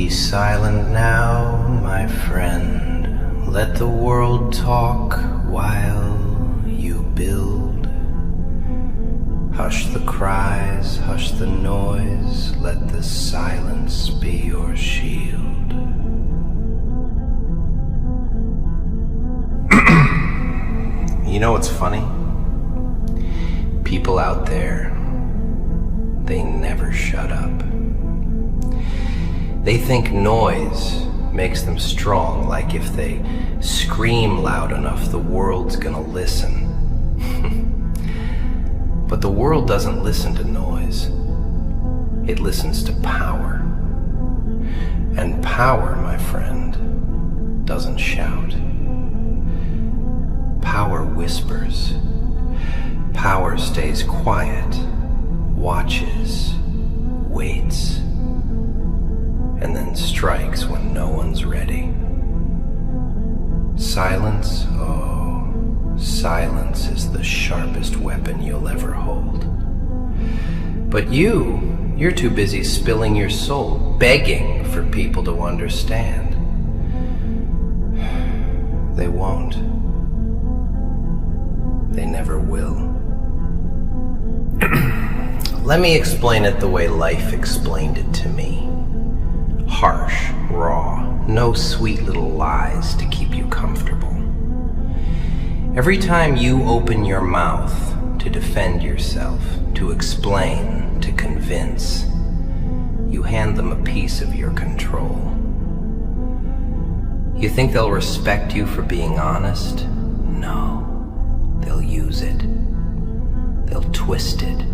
Be silent now, my friend. Let the world talk while you build. Hush the cries, hush the noise. Let the silence be your shield. You know what's funny? People out there, they never shut up. They think noise makes them strong, like if they scream loud enough, the world's gonna listen. But the world doesn't listen to noise. It listens to power. And power, my friend, doesn't shout. Power whispers. Power stays quiet, watches, waits, and then strikes when no one's ready. Silence, oh, silence is the sharpest weapon you'll ever hold. But you're too busy spilling your soul, begging for people to understand. They won't. They never will. Let me explain it the way life explained it to me. Harsh, raw, no sweet little lies to keep you comfortable. Every time you open your mouth to defend yourself, to explain, to convince, you hand them a piece of your control. You think they'll respect you for being honest? No. They'll use it. They'll twist it.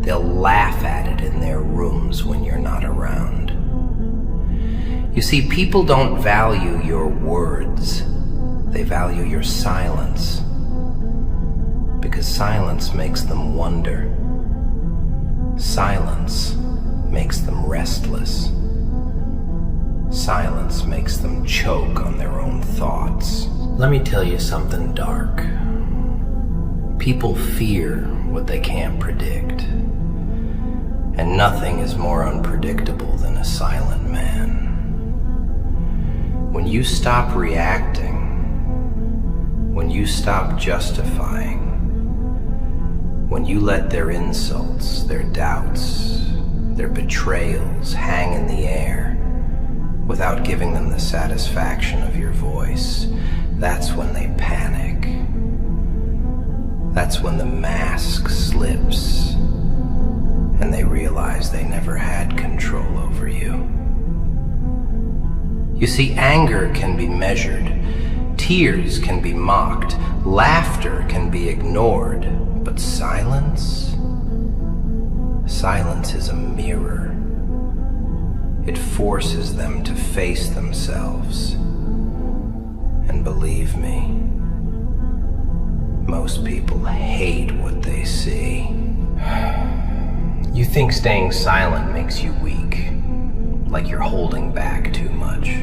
They'll laugh at it in their rooms when you're not around. You see, people don't value your words. They value your silence. Because silence makes them wonder. Silence makes them restless. Silence makes them choke on their own thoughts. Let me tell you something dark. People fear what they can't predict. And nothing is more unpredictable than a silent man. When you stop reacting, when you stop justifying, when you let their insults, their doubts, their betrayals hang in the air without giving them the satisfaction of your voice, that's when they panic. That's when the mask slips and they realize they never had control over you. You see, anger can be measured, tears can be mocked, laughter can be ignored, but silence? Silence is a mirror. It forces them to face themselves. And believe me, most people hate what they see. You think staying silent makes you weak, like you're holding back too much.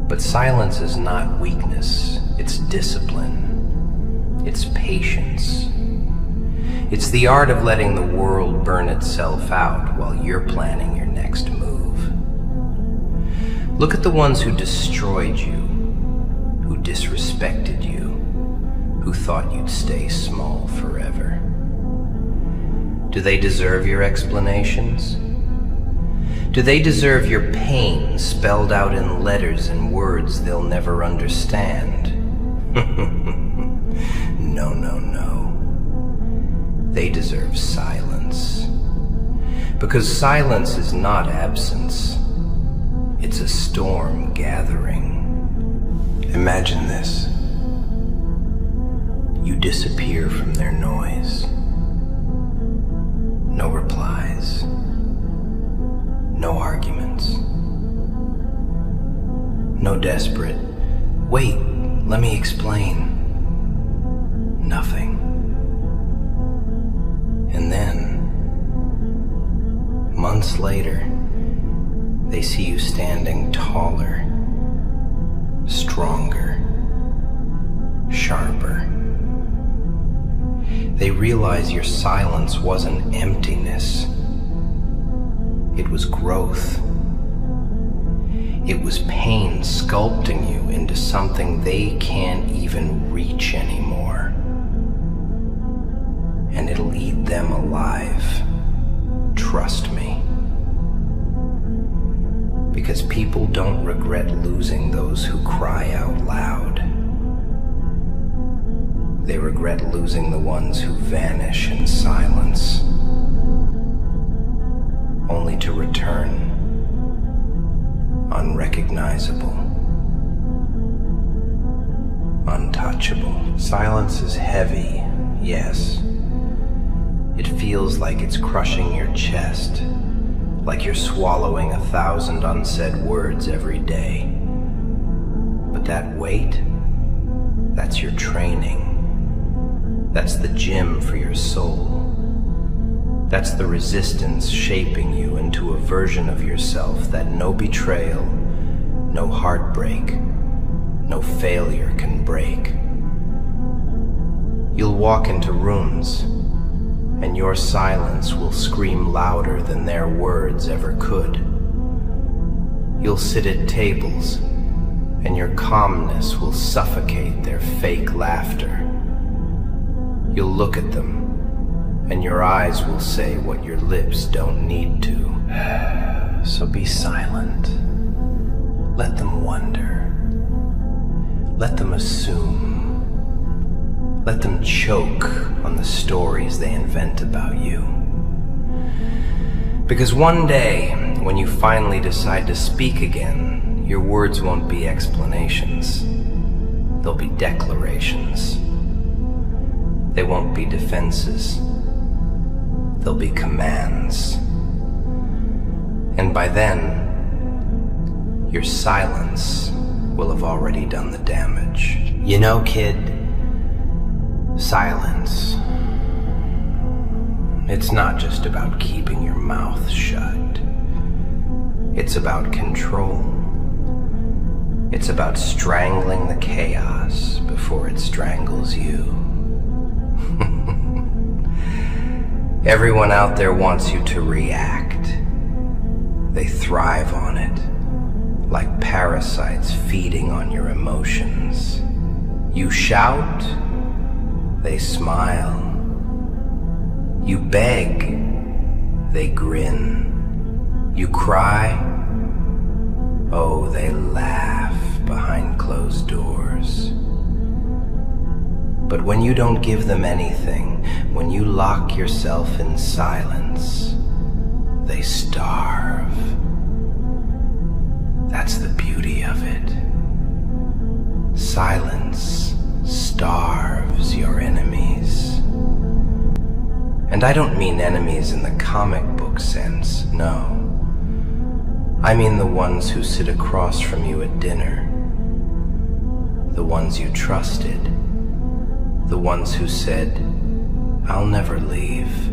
But silence is not weakness, it's discipline. It's patience. It's the art of letting the world burn itself out while you're planning your next move. Look at the ones who destroyed you, who disrespected you, who thought you'd stay small forever. Do they deserve your explanations? Do they deserve your pain spelled out in letters and words they'll never understand? No, no, no. They deserve silence. Because silence is not absence. It's a storm gathering. Imagine this. You disappear from their noise. No replies. No arguments. No desperate, wait, let me explain. Nothing. And then, months later, they see you standing taller, stronger, sharper. They realize your silence wasn't emptiness. It was growth. It was pain sculpting you into something they can't even reach anymore. And it'll eat them alive. Trust me. Because people don't regret losing those who cry out loud. They regret losing the ones who vanish in silence, only to return unrecognizable, untouchable. Silence is heavy, yes. It feels like it's crushing your chest, like you're swallowing 1,000 unsaid words every day. But that weight, that's your training. That's the gym for your soul. That's the resistance shaping you into a version of yourself that no betrayal, no heartbreak, no failure can break. You'll walk into rooms, and your silence will scream louder than their words ever could. You'll sit at tables, and your calmness will suffocate their fake laughter. You'll look at them, and your eyes will say what your lips don't need to. So be silent. Let them wonder. Let them assume. Let them choke on the stories they invent about you. Because one day, when you finally decide to speak again, your words won't be explanations. They'll be declarations. They won't be defenses. They'll be commands. And by then, your silence will have already done the damage. You know, kid, silence. It's not just about keeping your mouth shut. It's about control. It's about strangling the chaos before it strangles you. Everyone out there wants you to react. They thrive on it, like parasites feeding on your emotions. You shout, they smile. You beg, they grin. You cry, oh, they laugh behind closed doors. But when you don't give them anything, when you lock yourself in silence, they starve. That's the beauty of it. Silence starves your enemies. And I don't mean enemies in the comic book sense, no. I mean the ones who sit across from you at dinner. The ones you trusted. The ones who said, I'll never leave,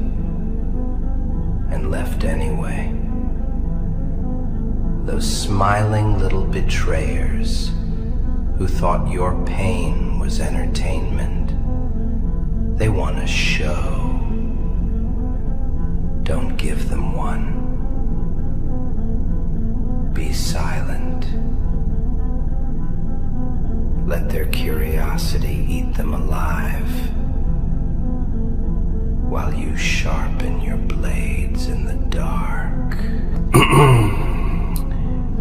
and left anyway. Those smiling little betrayers who thought your pain was entertainment. They want a show. Don't give them one. Be silent. Let their curiosity eat them alive, while you sharpen your blades in the dark.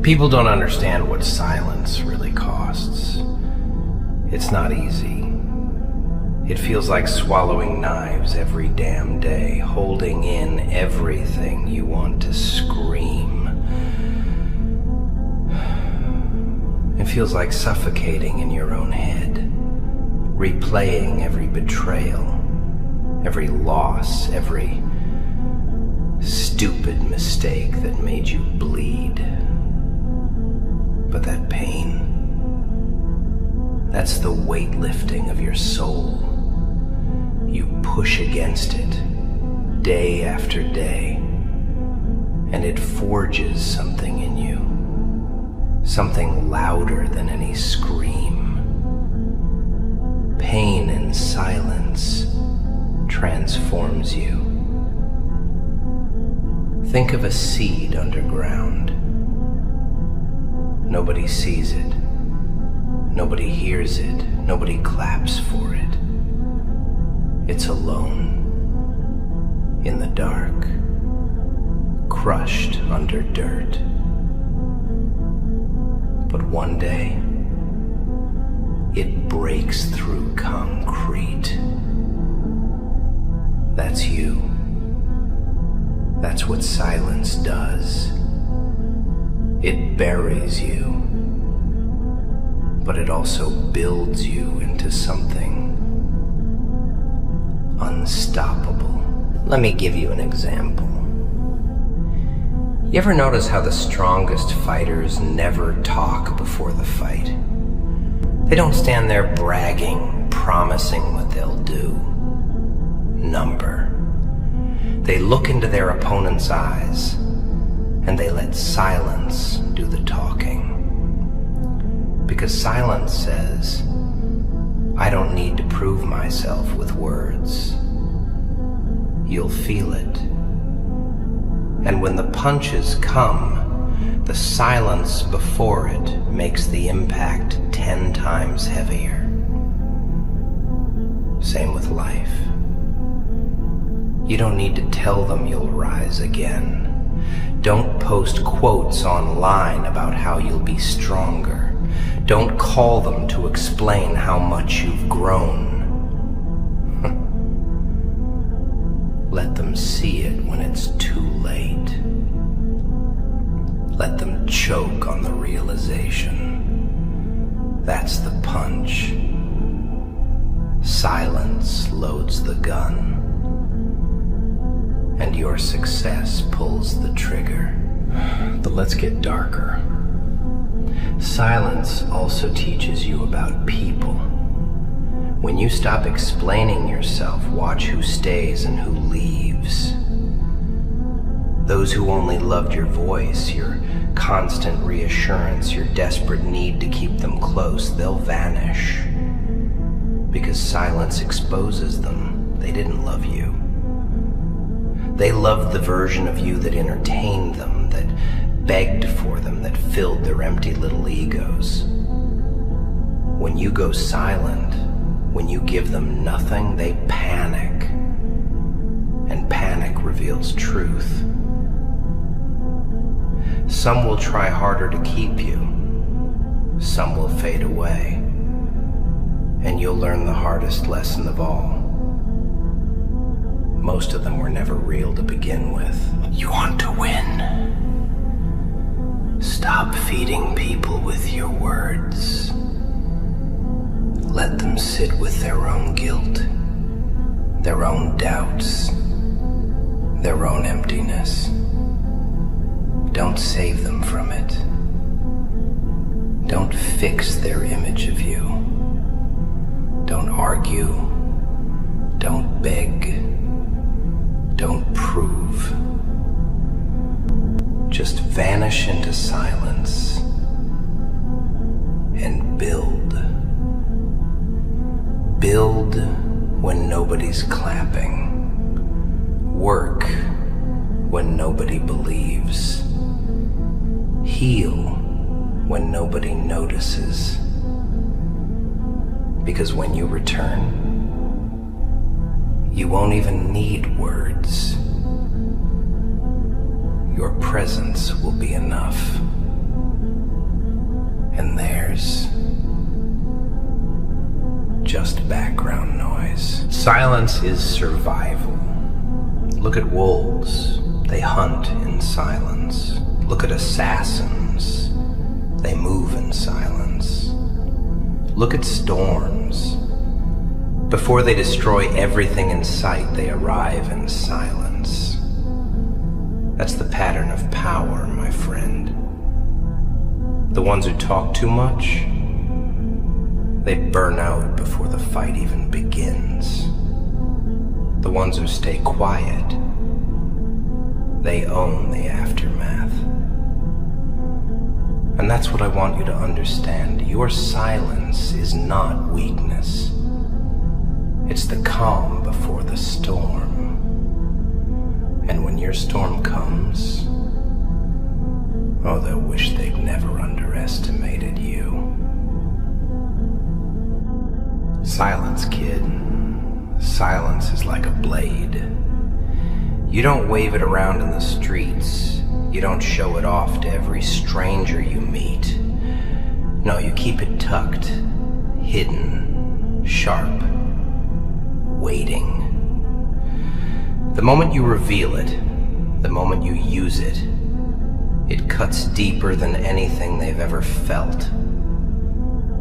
People don't understand what silence really costs. It's not easy. It feels like swallowing knives every damn day, holding in everything you want to scream. It feels like suffocating in your own head, replaying every betrayal, every loss, every stupid mistake that made you bleed. But that pain, that's the weightlifting of your soul. You push against it day after day, and it forges something in you. Something louder than any scream. Pain in silence transforms you. Think of a seed underground. Nobody sees it. Nobody hears it. Nobody claps for it. It's alone, in the dark, crushed under dirt. But one day, it breaks through concrete. That's you. That's what silence does. It buries you, but it also builds you into something unstoppable. Let me give you an example. You ever notice how the strongest fighters never talk before the fight? They don't stand there bragging, promising what they'll do. Number. They look into their opponent's eyes, and they let silence do the talking. Because silence says, I don't need to prove myself with words. You'll feel it. And when the punches come, the silence before it makes the impact 10 times heavier. Same with life. You don't need to tell them you'll rise again. Don't post quotes online about how you'll be stronger. Don't call them to explain how much you've grown. Let them see it when it's too late. Let them choke on the realization. That's the punch. Silence loads the gun, and your success pulls the trigger. But let's get darker. Silence also teaches you about people. When you stop explaining yourself, watch who stays and who leaves. Those who only loved your voice, your constant reassurance, your desperate need to keep them close, they'll vanish. Because silence exposes them. They didn't love you. They loved the version of you that entertained them, that begged for them, that filled their empty little egos. When you go silent, when you give them nothing, they panic. And panic reveals truth. Some will try harder to keep you. Some will fade away. And you'll learn the hardest lesson of all. Most of them were never real to begin with. You want to win? Stop feeding people with your words. Let them sit with their own guilt, their own doubts, their own emptiness. Don't save them from it. Don't fix their image of you. Don't argue. Don't beg. Don't prove. Just vanish into silence and build. Build when nobody's clapping. Work when nobody believes. Heal when nobody notices. Because when you return, you won't even need words. Your presence will be enough. And theirs, just background noise. Silence is survival. Look at wolves. They hunt in silence. Look at assassins. They move in silence. Look at storms. Before they destroy everything in sight, they arrive in silence. That's the pattern of power, my friend. The ones who talk too much, they burn out before the fight even begins. The ones who stay quiet, they own the aftermath. And that's what I want you to understand. Your silence is not weakness. It's the calm before the storm. And when your storm comes, Oh, they'll wish they'd never underestimated you. Silence, kid. Silence is like a blade. You don't wave it around in the streets. You don't show it off to every stranger you meet. No, you keep it tucked, hidden, sharp, waiting. The moment you reveal it, the moment you use it, it cuts deeper than anything they've ever felt.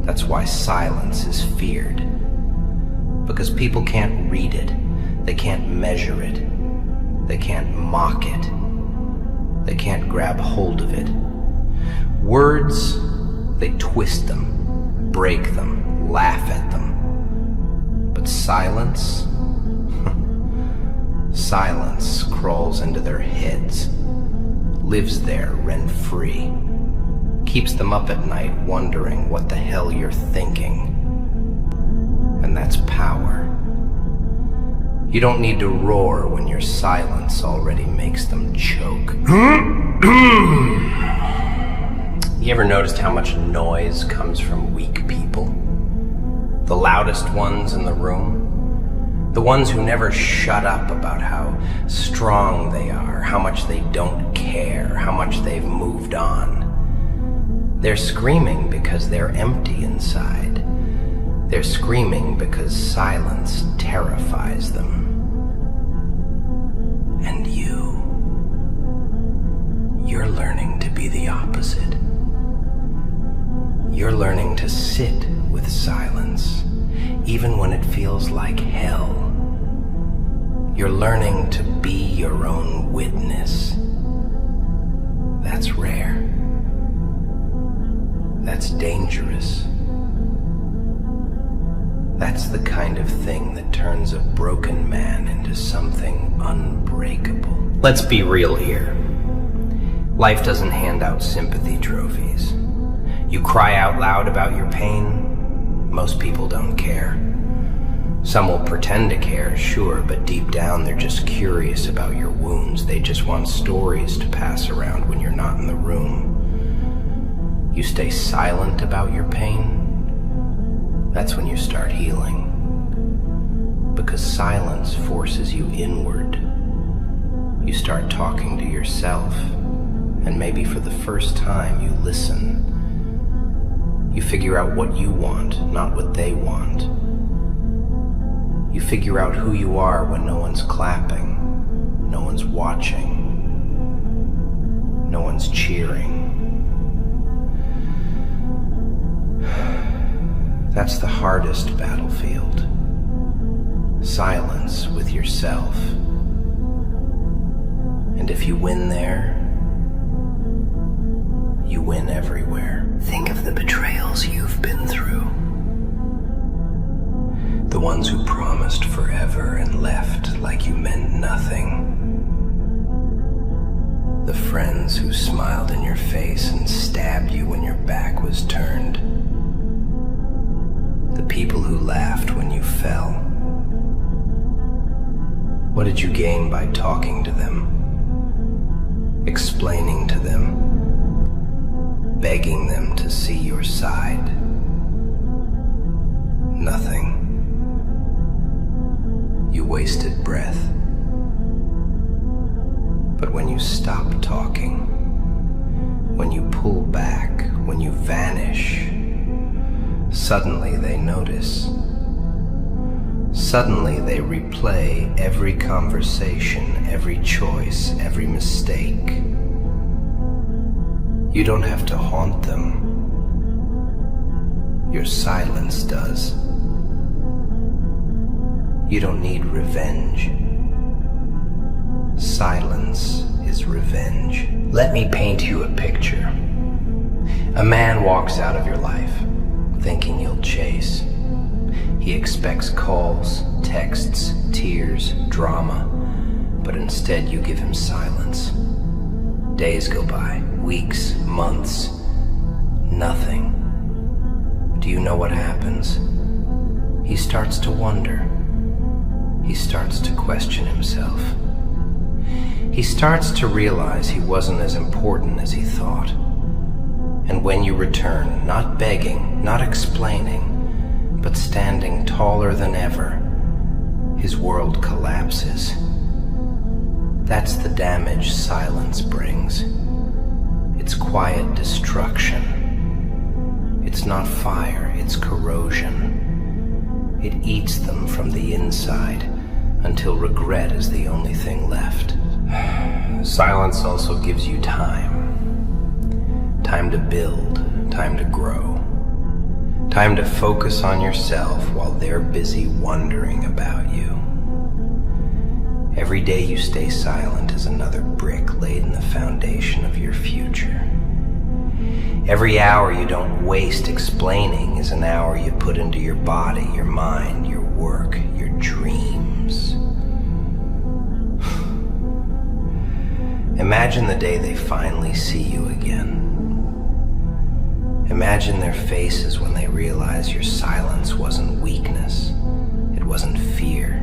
That's why silence is feared. Because people can't read it, they can't measure it, they can't mock it, they can't grab hold of it. Words, they twist them, break them, laugh at them. But silence, silence crawls into their heads, lives there rent-free, keeps them up at night wondering what the hell you're thinking. And that's power. You don't need to roar when your silence already makes them choke. You ever noticed how much noise comes from weak people? The loudest ones in the room? The ones who never shut up about how strong they are, how much they don't care, how much they've moved on. They're screaming because they're empty inside. They're screaming because silence terrifies them. And you're learning to be the opposite. You're learning to sit with silence, even when it feels like hell. You're learning to be your own witness. That's rare. That's dangerous. That's the kind of thing that turns a broken man into something unbreakable. Let's be real here. Life doesn't hand out sympathy trophies. You cry out loud about your pain, most people don't care. Some will pretend to care, sure, but deep down they're just curious about your wounds. They just want stories to pass around when you're not in the room. You stay silent about your pain, that's when you start healing. Because silence forces you inward. You start talking to yourself, and maybe for the first time you listen. You figure out what you want, not what they want. You figure out who you are when no one's clapping, no one's watching, no one's cheering. That's the hardest battlefield. Silence with yourself. And if you win there, you win everywhere. Think of the betrayals you've been through. The ones who promised forever and left like you meant nothing. The friends who smiled in your face and stabbed you when your back was turned. The people who laughed when you fell. What did you gain by talking to them? Explaining to them? Begging them to see your side? Nothing. You wasted breath. But when you stop talking, when you pull back, when you vanish, suddenly they notice. Suddenly they replay every conversation, every choice, every mistake. You don't have to haunt them. Your silence does. You don't need revenge. Silence is revenge. Let me paint you a picture. A man walks out of your life, thinking you'll chase. He expects calls, texts, tears, drama, but instead you give him silence. Days go by, weeks, months, nothing. Do you know what happens? He starts to wonder. He starts to question himself. he starts to realize he wasn't as important as he thought. And when you return, not begging, not explaining, but standing taller than ever, his world collapses. That's the damage silence brings. It's quiet destruction. It's not fire, it's corrosion. It eats them from the inside until regret is the only thing left. Silence also gives you time. Time to build, time to grow. Time to focus on yourself while they're busy wondering about you. Every day you stay silent is another brick laid in the foundation of your future. Every hour you don't waste explaining is an hour you put into your body, your mind, your work, your dreams. Imagine the day they finally see you again. Imagine their faces when they realize your silence wasn't weakness, it wasn't fear.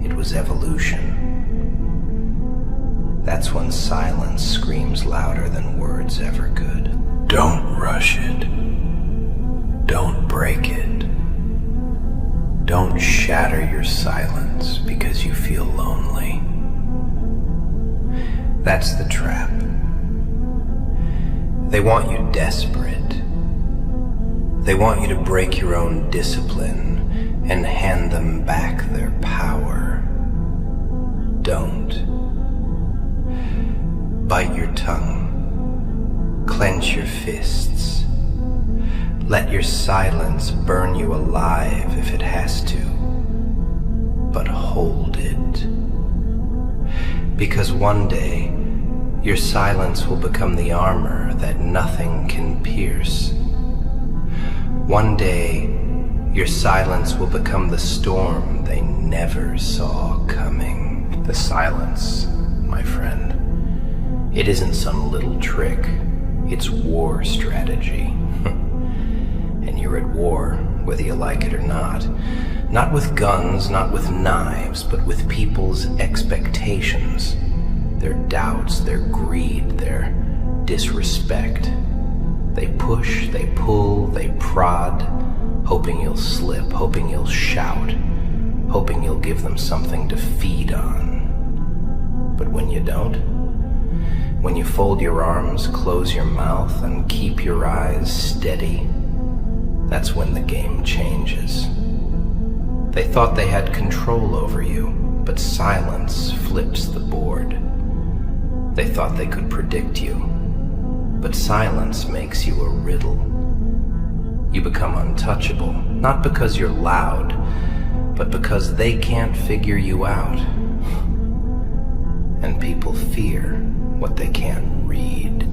It was evolution. That's when silence screams louder than words ever could. Don't rush it. Don't break it. Don't shatter your silence because you feel lonely. That's the trap. They want you desperate. They want you to break your own discipline and hand them back their power. Don't. Bite your tongue. Clench your fists. Let your silence burn you alive if it has to. But hold it. Because one day, your silence will become the armor that nothing can pierce. One day, your silence will become the storm they never saw coming. The silence, my friend, it isn't some little trick. It's war strategy. And you're at war, whether you like it or not. Not with guns, not with knives, but with people's expectations. Their doubts, their greed, their disrespect. They push, they pull, they prod, hoping you'll slip, hoping you'll shout, hoping you'll give them something to feed on. But when you don't, when you fold your arms, close your mouth, and keep your eyes steady, that's when the game changes. They thought they had control over you, but silence flips the board. They thought they could predict you, but silence makes you a riddle. You become untouchable, not because you're loud, but because they can't figure you out. And people fear what they can't read.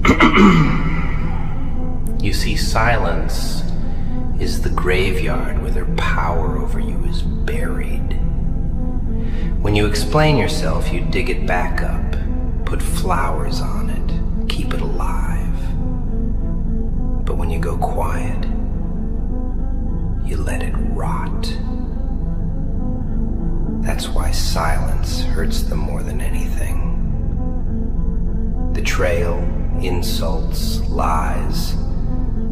You see, silence is the graveyard where their power over you is buried. When you explain yourself, you dig it back up. Put flowers on it, keep it alive. But when you go quiet, you let it rot. That's why silence hurts them more than anything. Betrayal, insults, lies.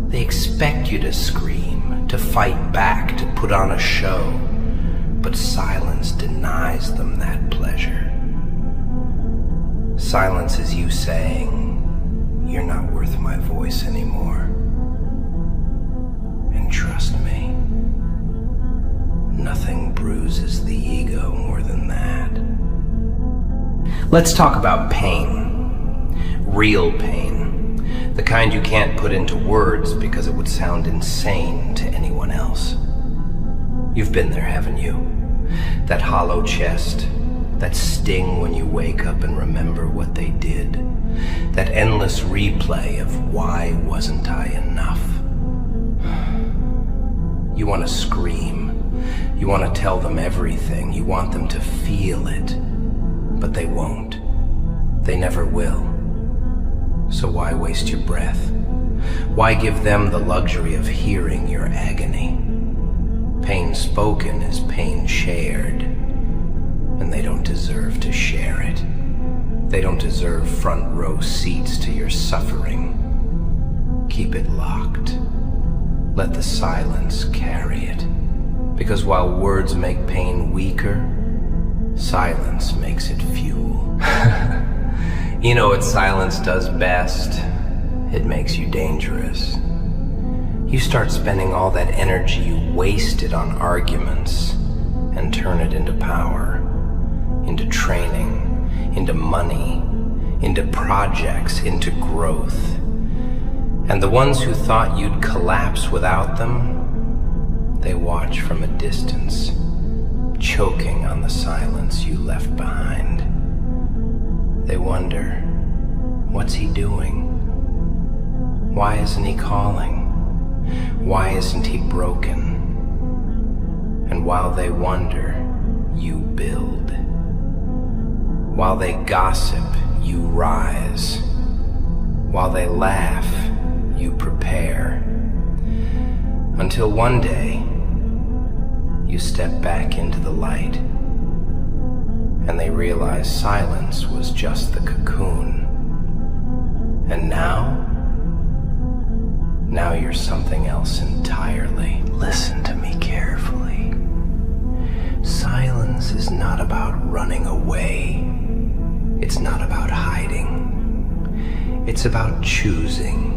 They expect you to scream, to fight back, to put on a show. But silence denies them that pleasure. Silence is you saying, you're not worth my voice anymore. And trust me, nothing bruises the ego more than that. Let's talk about pain. Real pain. The kind you can't put into words because it would sound insane to anyone else. You've been there, haven't you? That hollow chest. That sting when you wake up and remember what they did. That endless replay of why wasn't I enough? You want to scream. You want to tell them everything. You want them to feel it. But they won't. They never will. So why waste your breath? Why give them the luxury of hearing your agony? Pain spoken is pain shared. And they don't deserve to share it. deserve front row seats to your suffering. Keep it locked. Let the silence carry it. Because while words make pain weaker, silence makes it fuel. You know what silence does best? It makes you dangerous. You start spending all that energy you wasted on arguments and turn it into power, into training, into money, into projects, into growth. And the ones who thought you'd collapse without them, they watch from a distance, choking on the silence you left behind. They wonder, what's he doing? Why isn't he calling? Why isn't he broken? And while they wonder, you build. While they gossip, you rise. While they laugh, you prepare. Until one day, you step back into the light, and they realize silence was just the cocoon. And now you're something else entirely. Listen to me carefully. Silence is not about running away. It's not about hiding. It's about choosing.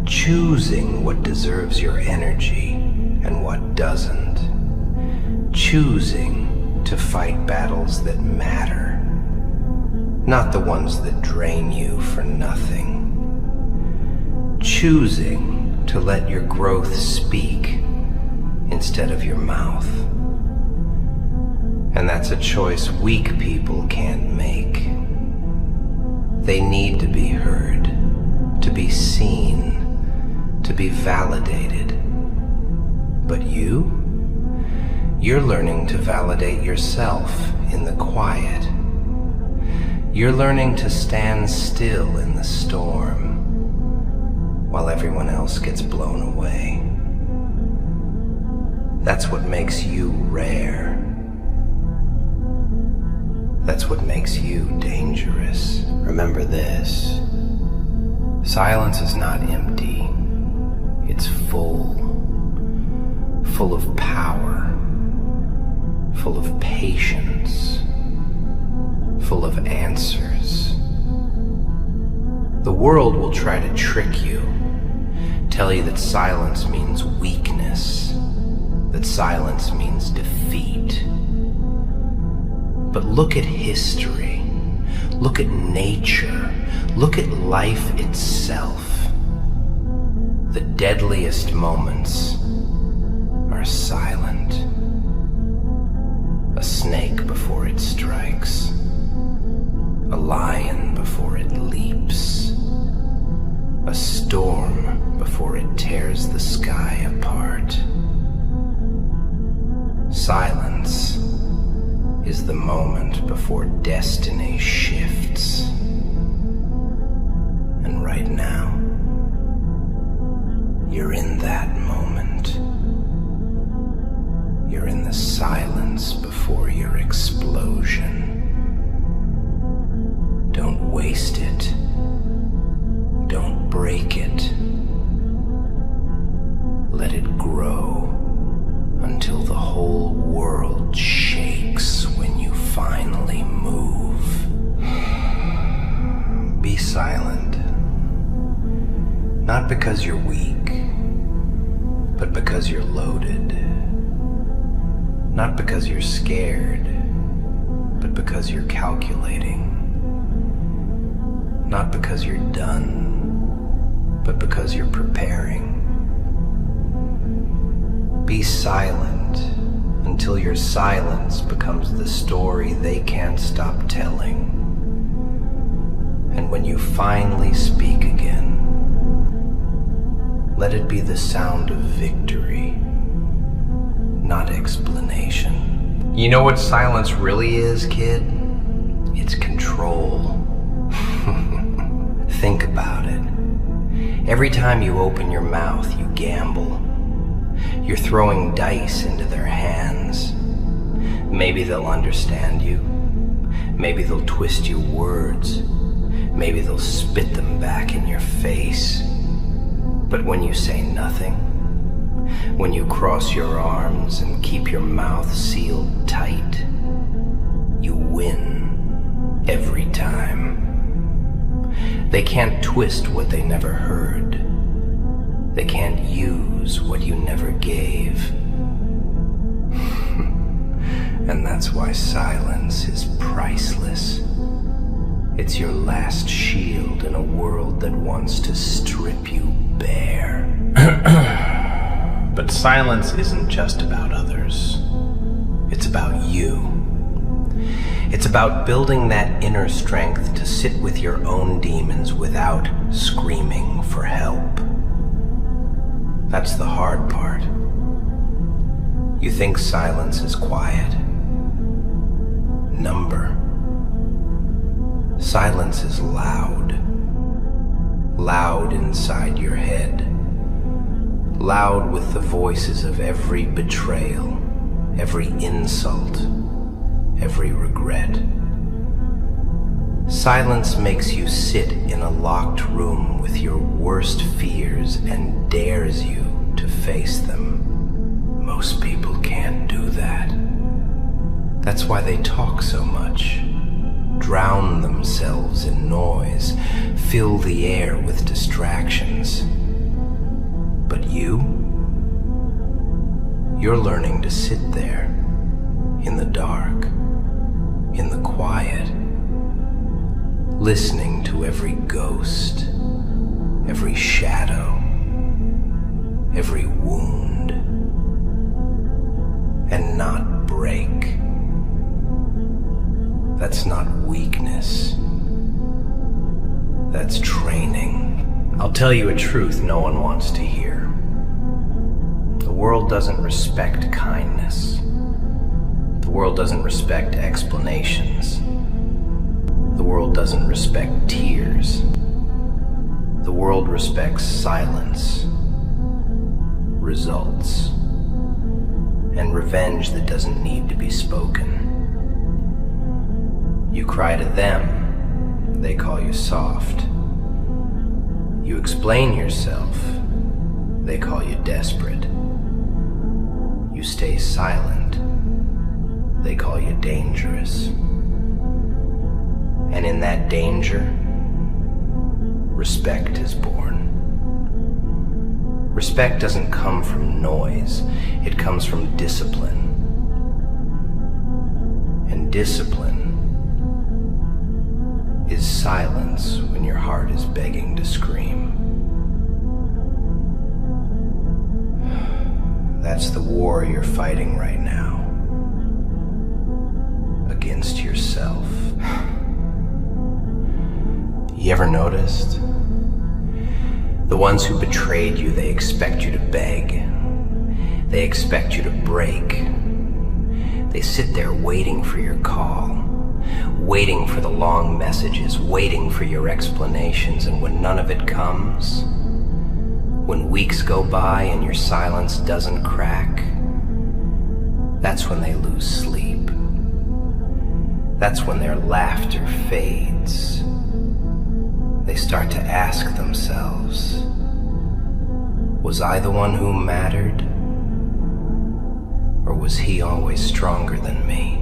Choosing what deserves your energy and what doesn't. Choosing to fight battles that matter, not the ones that drain you for nothing. Choosing to let your growth speak instead of your mouth. And that's a choice weak people can't make. They need to be heard, to be seen, to be validated. But you're learning to validate yourself in the quiet. You're learning to stand still in the storm while everyone else gets blown away. That's what makes you rare. That's what makes you dangerous. Remember this. Silence is not empty. It's full. Full of power. Full of patience. Full of answers. The world will try to trick you. Tell you that silence means weakness. That silence means defeat. But look at history, look at nature, look at life itself. The deadliest moments are silent. A snake before it strikes, a lion before it leaps, a storm before it tears the sky apart. Silence is the moment before destiny shifts. And right now, you're in that moment. You're in the silence before your explosion. Don't waste it. Don't break it. Let it grow until the whole world shakes when you finally move. Be silent. Not because you're weak, but because you're loaded. Not because you're scared, but because you're calculating. Not because you're done, but because you're preparing. Be silent until your silence becomes the story they can't stop telling. And when you finally speak again, let it be the sound of victory, not explanation. You know what silence really is, kid? It's control. Think about it. Every time you open your mouth, you gamble. You're throwing dice into their hands. Maybe they'll understand you. Maybe they'll twist your words. Maybe they'll spit them back in your face. But when you say nothing, when you cross your arms and keep your mouth sealed tight, you win every time. They can't twist what they never heard. They can't use what you never gave. And that's why silence is priceless. It's your last shield in a world that wants to strip you bare. But silence isn't just about others. It's about you. It's about building that inner strength to sit with your own demons without screaming for help. That's the hard part. You think silence is quiet? Number. Silence is loud. Loud inside your head. Loud with the voices of every betrayal, every insult, every regret. Silence makes you sit in a locked room with your worst fears and dares you to face them. Most people can't do that. That's why they talk so much, drown themselves in noise, fill the air with distractions. But you're learning to sit there, in the dark, in the quiet, listening to every ghost, every shadow, every wound, and not break. That's not weakness. That's training. I'll tell you a truth no one wants to hear. The world doesn't respect kindness. The world doesn't respect explanations. The world doesn't respect tears. The world respects silence, results, and revenge that doesn't need to be spoken. You cry to them, they call you soft. You explain yourself, they call you desperate. You stay silent, they call you dangerous. And in that danger, respect is born. Respect doesn't come from noise, it comes from discipline. And discipline is silence when your heart is begging to scream. That's the war you're fighting right now. Against yourself. You ever noticed? The ones who betrayed you, they expect you to beg. They expect you to break. They sit there waiting for your call, waiting for the long messages, waiting for your explanations, and when none of it comes, when weeks go by and your silence doesn't crack, that's when they lose sleep. That's when their laughter fades. They start to ask themselves, was I the one who mattered? Or was he always stronger than me?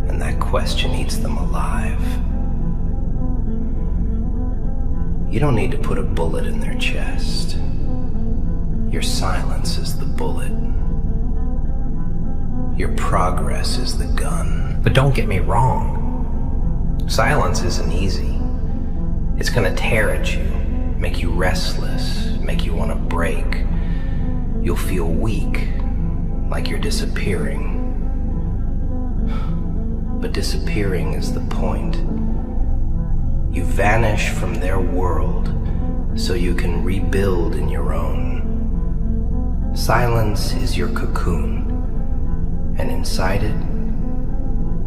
And that question eats them alive. You don't need to put a bullet in their chest. Your silence is the bullet. Your progress is the gun. But don't get me wrong. Silence isn't easy. It's gonna tear at you, make you restless, make you want to break. You'll feel weak, like you're disappearing. But disappearing is the point. You vanish from their world so you can rebuild in your own. Silence is your cocoon, and inside it,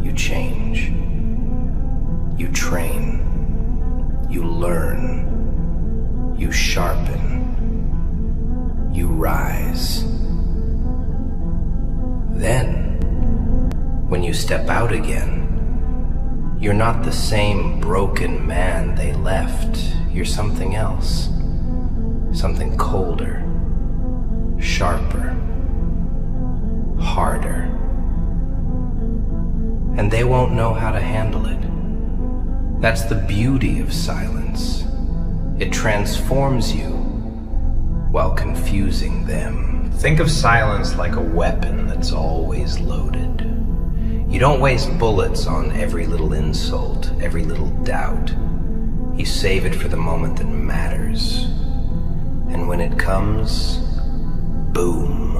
you change. You train, you learn, you sharpen, you rise. Then, when you you step out again, you're not the same broken man they left. You're something else. Something colder, sharper, harder. And they won't know how to handle it. That's the beauty of silence. It transforms you while confusing them. Think of silence like a weapon that's always loaded. You don't waste bullets on every little insult, every little doubt. You save it for the moment that matters. And when it comes, boom.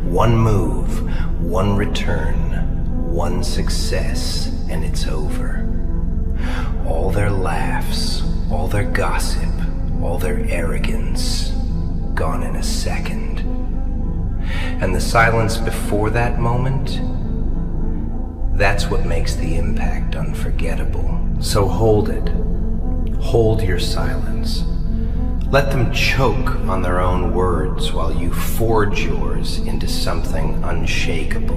One move, one return, one success, and it's over. All their laughs, all their gossip, all their arrogance, gone in a second. And the silence before that moment, that's what makes the impact unforgettable. So hold it. Hold your silence. Let them choke on their own words while you forge yours into something unshakable.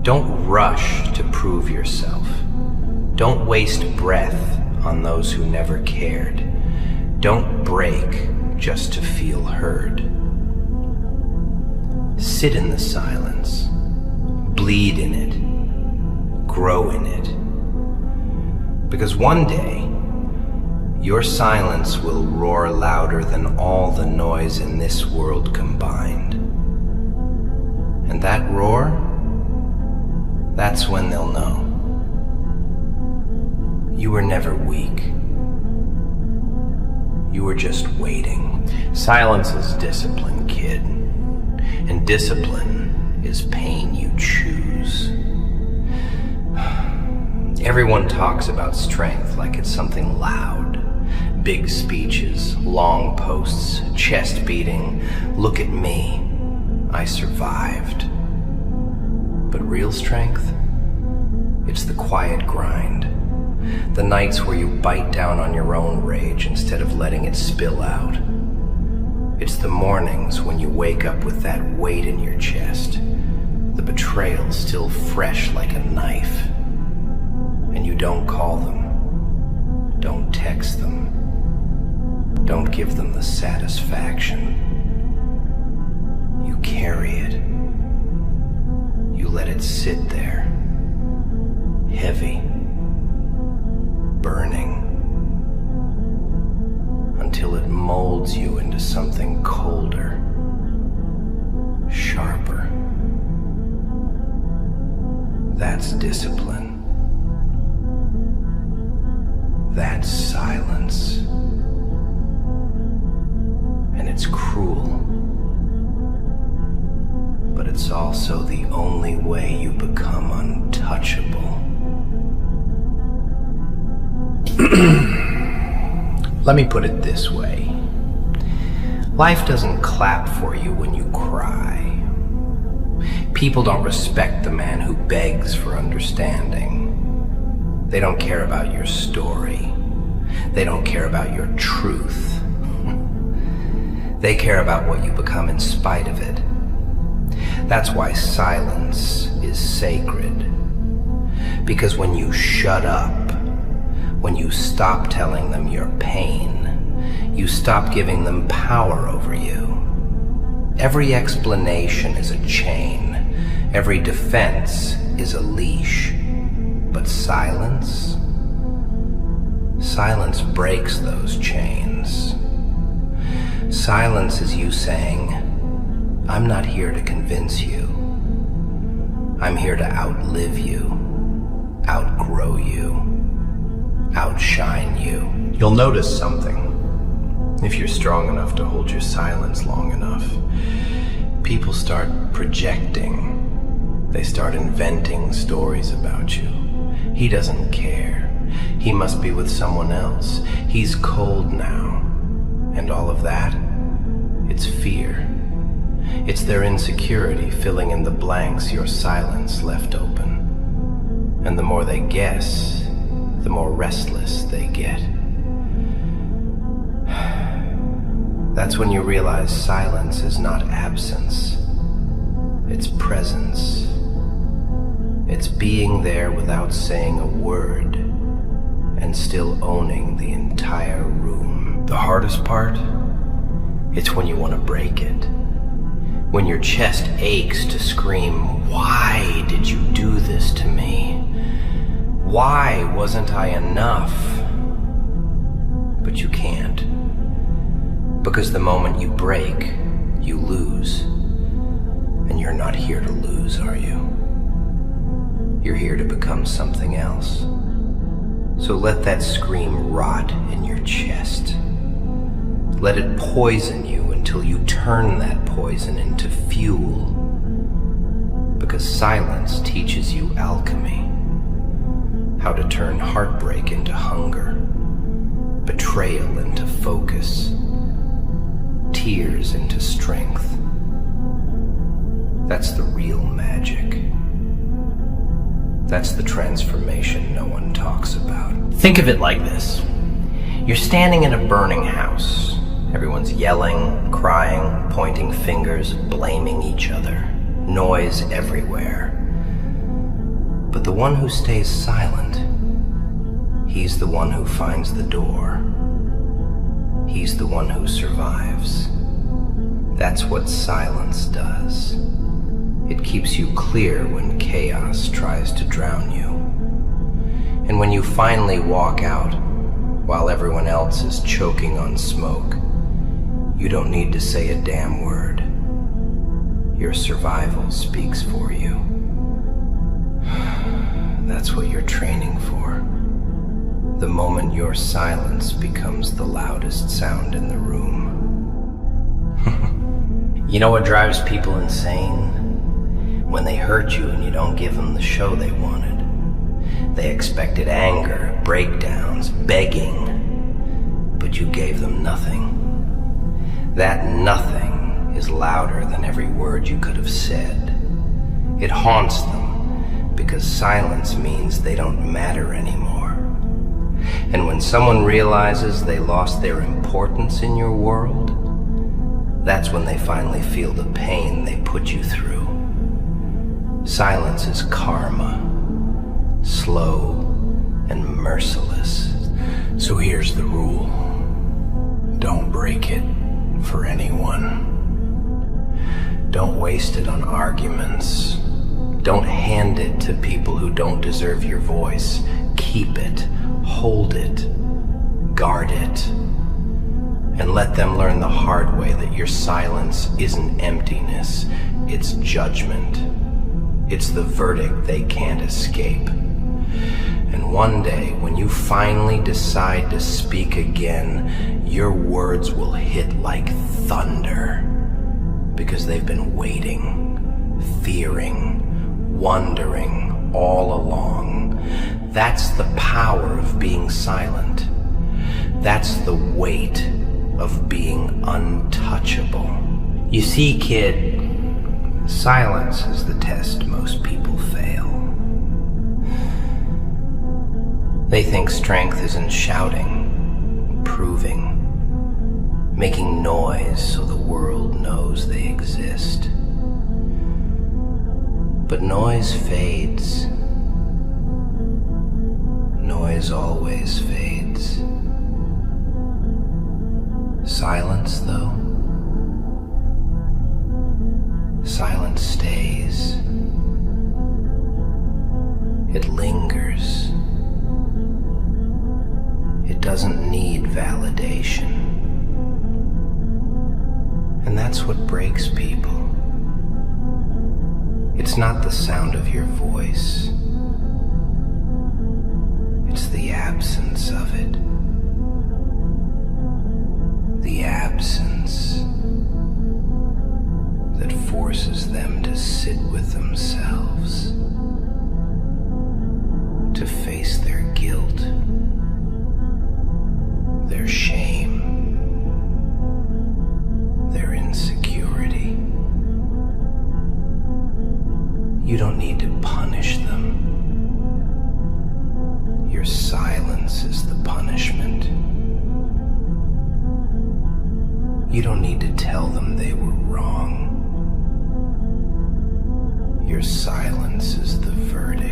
Don't rush to prove yourself. Don't waste breath on those who never cared. Don't break just to feel heard. Sit in the silence. Bleed in it. Grow in it. Because one day, your silence will roar louder than all the noise in this world combined. And that roar, that's when they'll know. You were never weak. You were just waiting. Silence is discipline, kid. And discipline is pain you choose. Everyone talks about strength like it's something loud. Big speeches, long posts, chest beating. Look at me. I survived. But real strength? It's the quiet grind. The nights where you bite down on your own rage instead of letting it spill out. It's the mornings when you wake up with that weight in your chest, the betrayal still fresh like a knife, and you don't call them, don't text them, don't give them the satisfaction. You carry it. You let it sit there, heavy, burning, until it molds you into something colder, sharper. That's discipline. That's silence. And it's cruel. But it's also the only way you become untouchable. Let me put it this way. Life doesn't clap for you when you cry. People don't respect the man who begs for understanding. They don't care about your story. They don't care about your truth. They care about what you become in spite of it. That's why silence is sacred. Because when you shut up, when you stop telling them your pain, you stop giving them power over you. Every explanation is a chain. Every defense is a leash. But silence? Silence breaks those chains. Silence is you saying, I'm not here to convince you. I'm here to outlive you, outgrow you, outshine you. You'll notice something. If you're strong enough to hold your silence long enough, people start projecting. They start inventing stories about you. He doesn't care. He must be with someone else. He's cold now. And all of that, it's fear. It's their insecurity filling in the blanks your silence left open. And the more they guess, the more restless they get. That's when you realize silence is not absence. It's presence. It's being there without saying a word and still owning the entire room. The hardest part? It's when you want to break it. When your chest aches to scream, "Why did you do this to me? Why wasn't I enough?" But you can't. Because the moment you break, you lose. And you're not here to lose, are you? You're here to become something else. So let that scream rot in your chest. Let it poison you until you turn that poison into fuel. Because silence teaches you alchemy. How to turn heartbreak into hunger, betrayal into focus, tears into strength. That's the real magic. That's the transformation no one talks about. Think of it like this. You're standing in a burning house. Everyone's yelling, crying, pointing fingers, blaming each other. Noise everywhere. But the one who stays silent, he's the one who finds the door. He's the one who survives. That's what silence does. It keeps you clear when chaos tries to drown you. And when you finally walk out, while everyone else is choking on smoke, you don't need to say a damn word. Your survival speaks for you. That's what you're training for. The moment your silence becomes the loudest sound in the room. You know what drives people insane? When they hurt you and you don't give them the show they wanted. They expected anger, breakdowns, begging, but you gave them nothing. That nothing is louder than every word you could have said. It haunts them because silence means they don't matter anymore. And when someone realizes they lost their importance in your world, that's when they finally feel the pain they put you through. Silence is karma, slow and merciless. So here's the rule. Don't break it for anyone. Don't waste it on arguments. Don't hand it to people who don't deserve your voice. Keep it, hold it, guard it, and let them learn the hard way that your silence isn't emptiness, it's judgment. It's the verdict they can't escape. And one day, when you finally decide to speak again, your words will hit like thunder. Because they've been waiting, fearing, wondering all along. That's the power of being silent. That's the weight of being untouchable. You see, kid, silence is the test most people fail. They think strength is in shouting, proving, making noise so the world knows they exist. But noise fades. Noise always fades. Silence, though, silence stays. It lingers. It doesn't need validation. And that's what breaks people. It's not the sound of your voice. It's the absence of it. The absence that forces them to sit with themselves, to face their guilt, their shame, their insecurity. You don't need to punish them. Your silence is the punishment. You don't need to tell them they were wrong. Your silence is the verdict.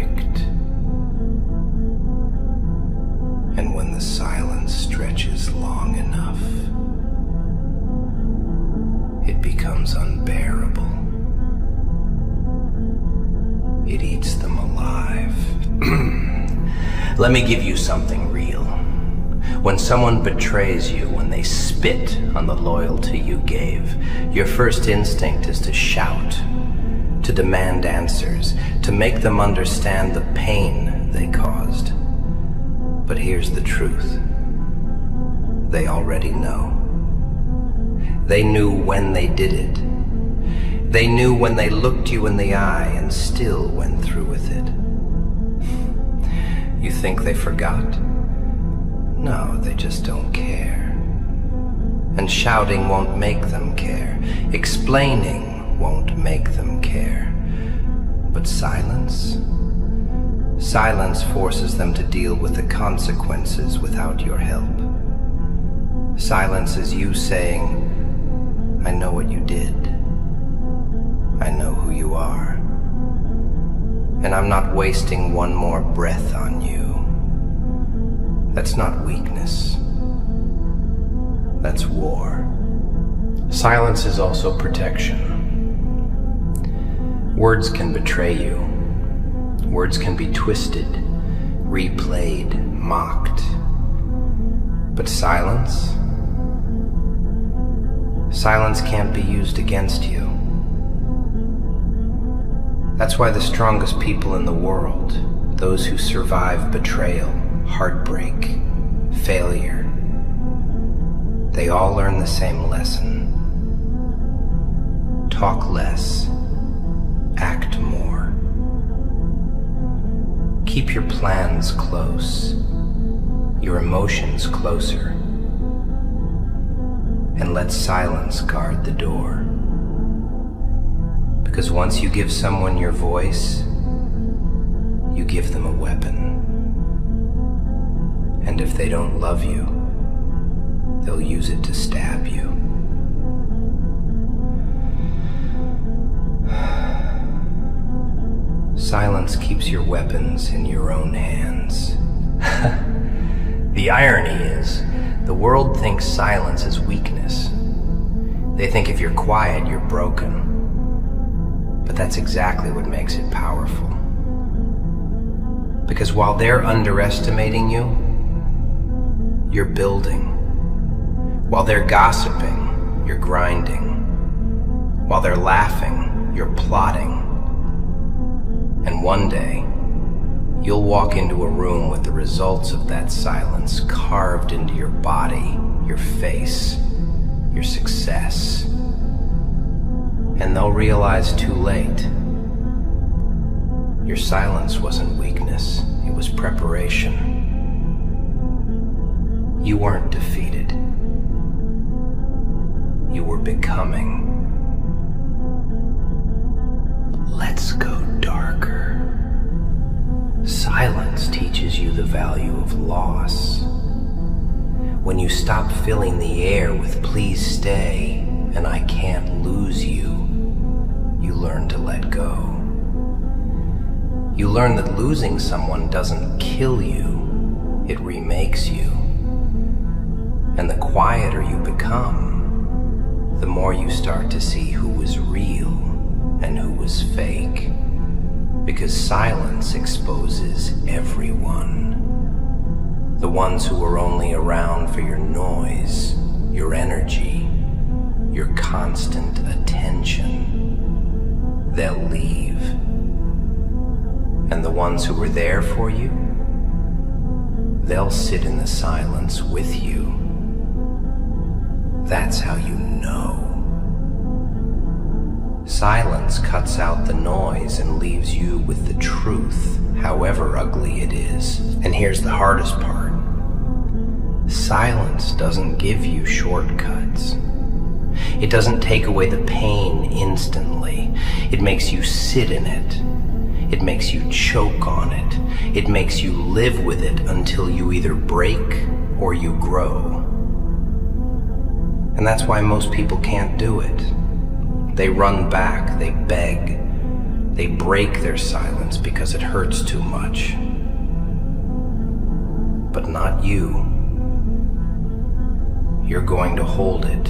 Let me give you something real. When someone betrays you, when they spit on the loyalty you gave, your first instinct is to shout, to demand answers, to make them understand the pain they caused. But here's the truth. They already know. They knew when they did it. They knew when they looked you in the eye and still went through with it. You think they forgot? No, they just don't care. And shouting won't make them care. Explaining won't make them care. But silence? Silence forces them to deal with the consequences without your help. Silence is you saying, I know what you did. I know who you are. And I'm not wasting one more breath on you. That's not weakness. That's war. Silence is also protection. Words can betray you. Words can be twisted, replayed, mocked. But silence? Silence can't be used against you. That's why the strongest people in the world, those who survive betrayal, heartbreak, failure, they all learn the same lesson. Talk less, act more. Keep your plans close, your emotions closer, and let silence guard the door. Because once you give someone your voice, you give them a weapon. And if they don't love you, they'll use it to stab you. Silence keeps your weapons in your own hands. The irony is, the world thinks silence is weakness. They think if you're quiet, you're broken. But that's exactly what makes it powerful. Because while they're underestimating you, you're building. While they're gossiping, you're grinding. While they're laughing, you're plotting. And one day, you'll walk into a room with the results of that silence carved into your body, your face, your success. And they'll realize too late, your silence wasn't weakness, it was preparation. You weren't defeated. You were becoming. Let's go darker. Silence teaches you the value of loss. When you stop filling the air with please stay and I can't lose you, you learn to let go. You learn that losing someone doesn't kill you, it remakes you. And the quieter you become, the more you start to see who was real and who was fake. Because silence exposes everyone. The ones who are only around for your noise, your energy, your constant attention, they'll leave. And the ones who were there for you, they'll sit in the silence with you. That's how you know. Silence cuts out the noise and leaves you with the truth, however ugly it is. And here's the hardest part. Silence doesn't give you shortcuts. It doesn't take away the pain instantly. It makes you sit in it. It makes you choke on it. It makes you live with it until you either break or you grow. And that's why most people can't do it. They run back, they beg, they break their silence because it hurts too much. But not you. You're going to hold it.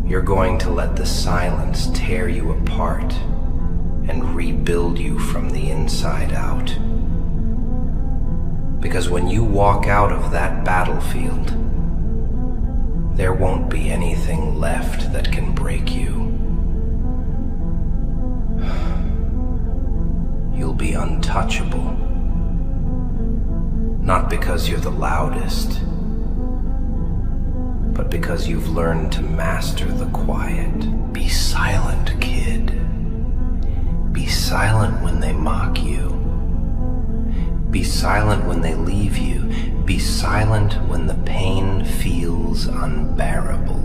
You're going to let the silence tear you apart and rebuild you from the inside out. Because when you walk out of that battlefield, there won't be anything left that can break you. You'll be untouchable. Not because you're the loudest, but because you've learned to master the quiet. Be silent, kid. Be silent when they mock you. Be silent when they leave you. Be silent when the pain feels unbearable.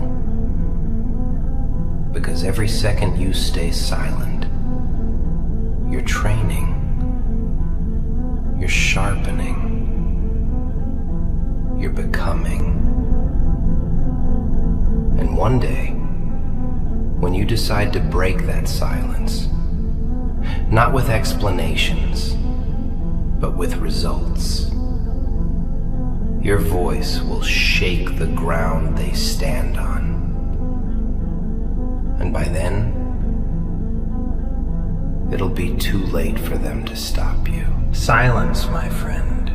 Because every second you stay silent, you're training. You're sharpening. You're becoming. And one day, when you decide to break that silence, not with explanations, but with results, your voice will shake the ground they stand on. And by then, it'll be too late for them to stop you. Silence, my friend,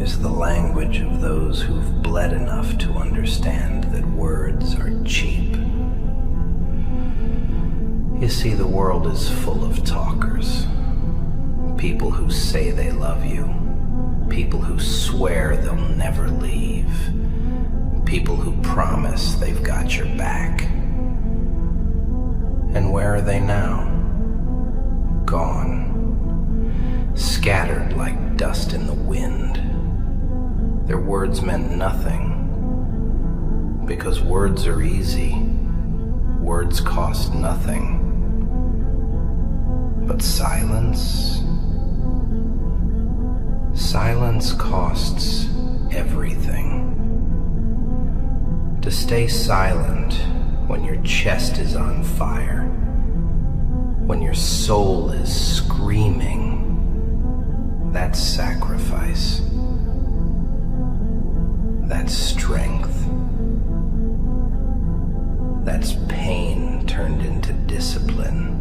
is the language of those who've bled enough to understand that words are cheap. You see, the world is full of talkers. People who say they love you. People who swear they'll never leave. People who promise they've got your back. And where are they now? Gone. Scattered like dust in the wind. Their words meant nothing. Because words are easy. Words cost nothing. But silence? Silence costs everything. To stay silent when your chest is on fire, when your soul is screaming, that's sacrifice. That's strength. That's pain turned into discipline.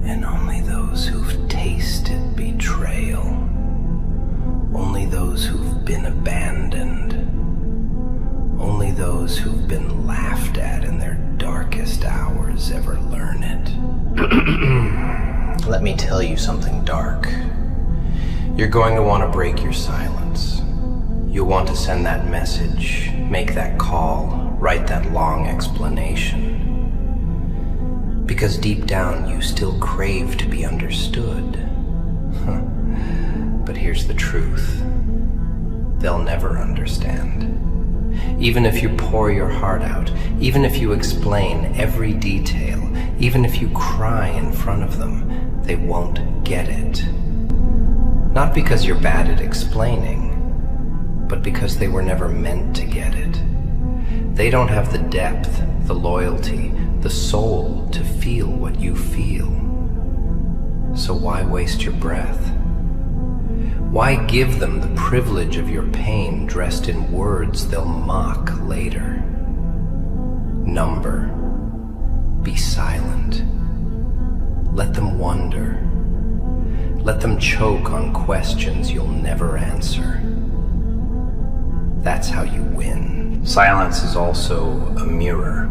And only those who've tasted betrayal, only those who've been abandoned, only those who've been laughed at in their darkest hours ever learn it. Let me tell you something dark. You're going to want to break your silence. You'll want to send that message, make that call, write that long explanation. Because deep down you still crave to be understood. But here's the truth. They'll never understand. Even if you pour your heart out, even if you explain every detail, even if you cry in front of them, they won't get it. Not because you're bad at explaining, but because they were never meant to get it. They don't have the depth, the loyalty, the soul to feel what you feel. So why waste your breath? Why give them the privilege of your pain dressed in words they'll mock later? Number. Be silent. Let them wonder. Let them choke on questions you'll never answer. That's how you win. Silence is also a mirror.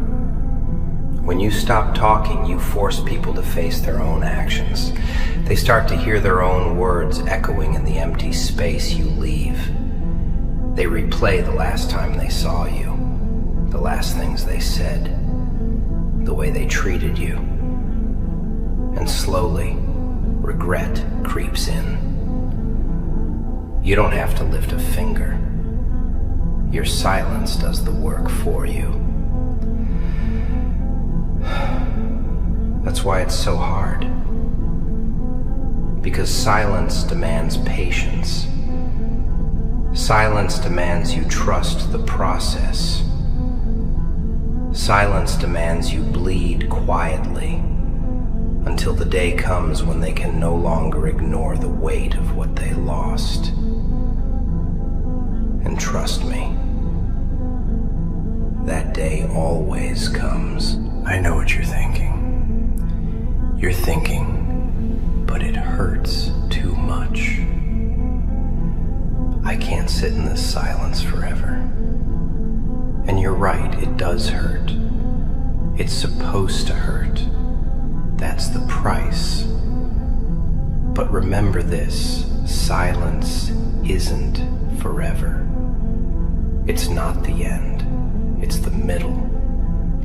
When you stop talking, you force people to face their own actions. They start to hear their own words echoing in the empty space you leave. They replay the last time they saw you, the last things they said, the way they treated you. And slowly, regret creeps in. You don't have to lift a finger. Your silence does the work for you. That's why it's so hard. Because silence demands patience. Silence demands you trust the process. Silence demands you bleed quietly until the day comes when they can no longer ignore the weight of what they lost. And trust me, that day always comes. I know what you're thinking. You're thinking, but it hurts too much. I can't sit in this silence forever. And you're right, it does hurt. It's supposed to hurt. That's the price. But remember this, silence isn't forever. It's not the end. It's the middle,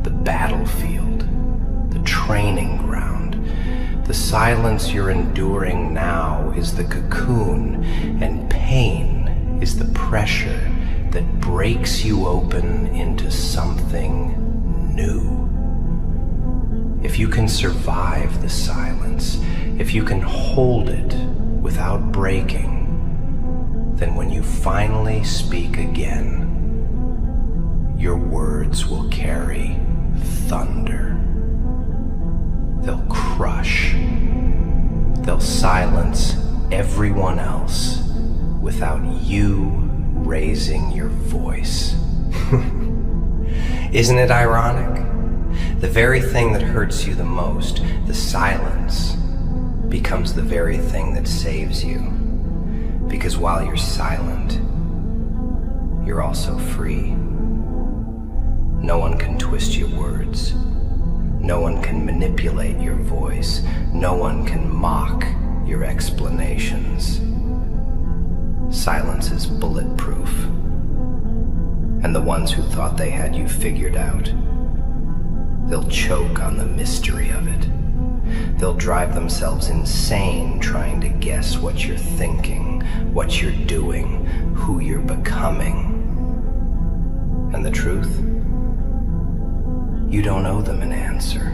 the battlefield, the training ground. The silence you're enduring now is the cocoon, and pain is the pressure that breaks you open into something new. If you can survive the silence, if you can hold it without breaking, then when you finally speak again, your words will carry thunder. They'll crush. They'll silence everyone else without you raising your voice. Isn't it ironic? The very thing that hurts you the most, the silence, becomes the very thing that saves you. Because while you're silent, you're also free. No one can twist your words. No one can manipulate your voice. No one can mock your explanations. Silence is bulletproof. And the ones who thought they had you figured out, they'll choke on the mystery of it. They'll drive themselves insane trying to guess what you're thinking, what you're doing, who you're becoming. And the truth? You don't owe them an answer.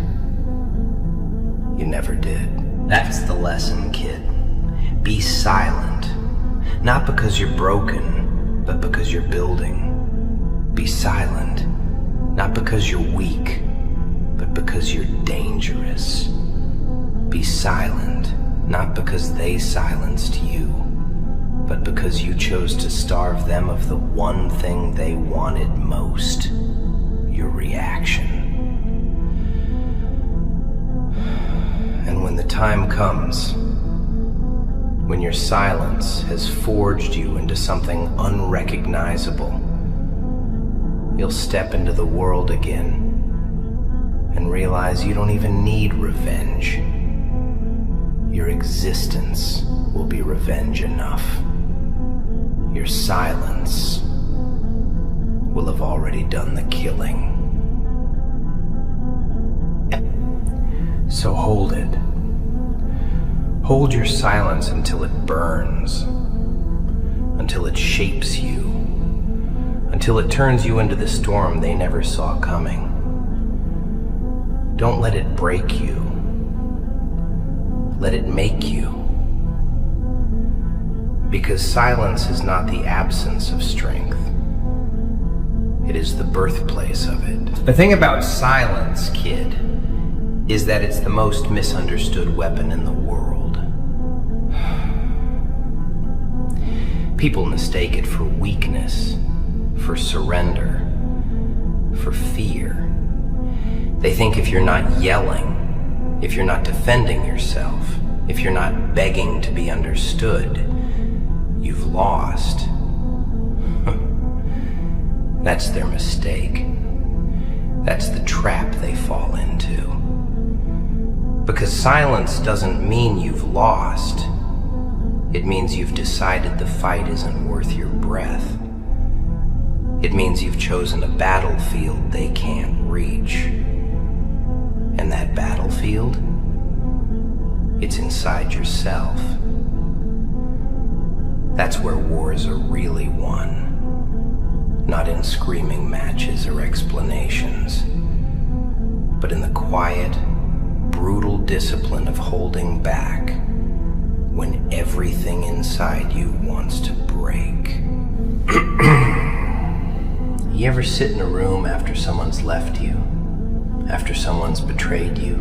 You never did. That's the lesson, kid. Be silent. Not because you're broken, but because you're building. Be silent. Not because you're weak, but because you're dangerous. Be silent. Not because they silenced you, but because you chose to starve them of the one thing they wanted most, your reaction. And when the time comes, when your silence has forged you into something unrecognizable, you'll step into the world again and realize you don't even need revenge. Your existence will be revenge enough. Your silence will have already done the killing. So hold it. Hold your silence until it burns, until it shapes you, until it turns you into the storm they never saw coming. Don't let it break you. Let it make you. Because silence is not the absence of strength. It is the birthplace of it. The thing about silence, kid, is that it's the most misunderstood weapon in the world. People mistake it for weakness, for surrender, for fear. They think if you're not yelling, if you're not defending yourself, if you're not begging to be understood, you've lost. That's their mistake. That's the trap they fall into. Because silence doesn't mean you've lost. It means you've decided the fight isn't worth your breath. It means you've chosen a battlefield they can't reach. And that battlefield? It's inside yourself. That's where wars are really won. Not in screaming matches or explanations, but in the quiet, brutal discipline of holding back when everything inside you wants to break. You ever sit in a room after someone's left you, after someone's betrayed you,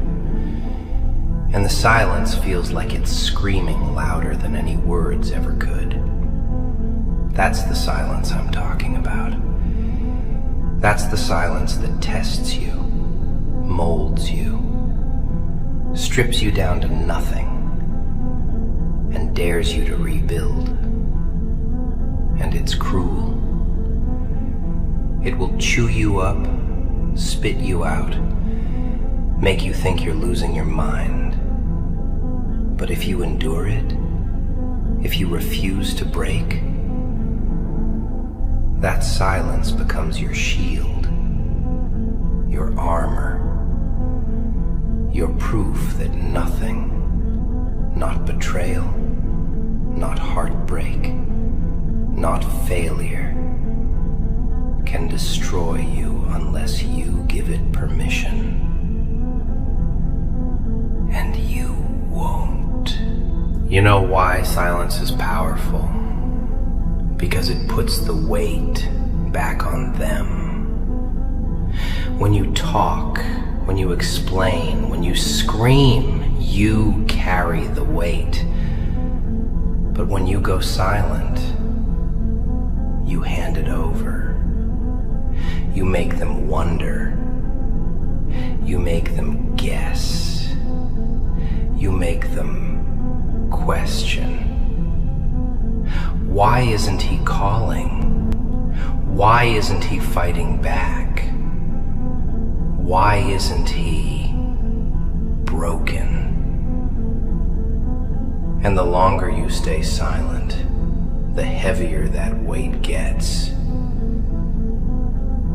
and the silence feels like it's screaming louder than any words ever could? That's the silence I'm talking about. That's the silence that tests you, molds you, strips you down to nothing, and dares you to rebuild. And it's cruel. It will chew you up, spit you out, make you think you're losing your mind. But if you endure it, if you refuse to break, that silence becomes your shield, your armor, your proof that nothing, not betrayal, not heartbreak, not failure, can destroy you unless you give it permission. And you won't. You know why silence is powerful? Because it puts the weight back on them. When you talk, when you explain, when you scream, you carry the weight. But when you go silent, you hand it over. You make them wonder. You make them guess. You make them question. Why isn't he calling? Why isn't he fighting back? Why isn't he broken? And the longer you stay silent, the heavier that weight gets.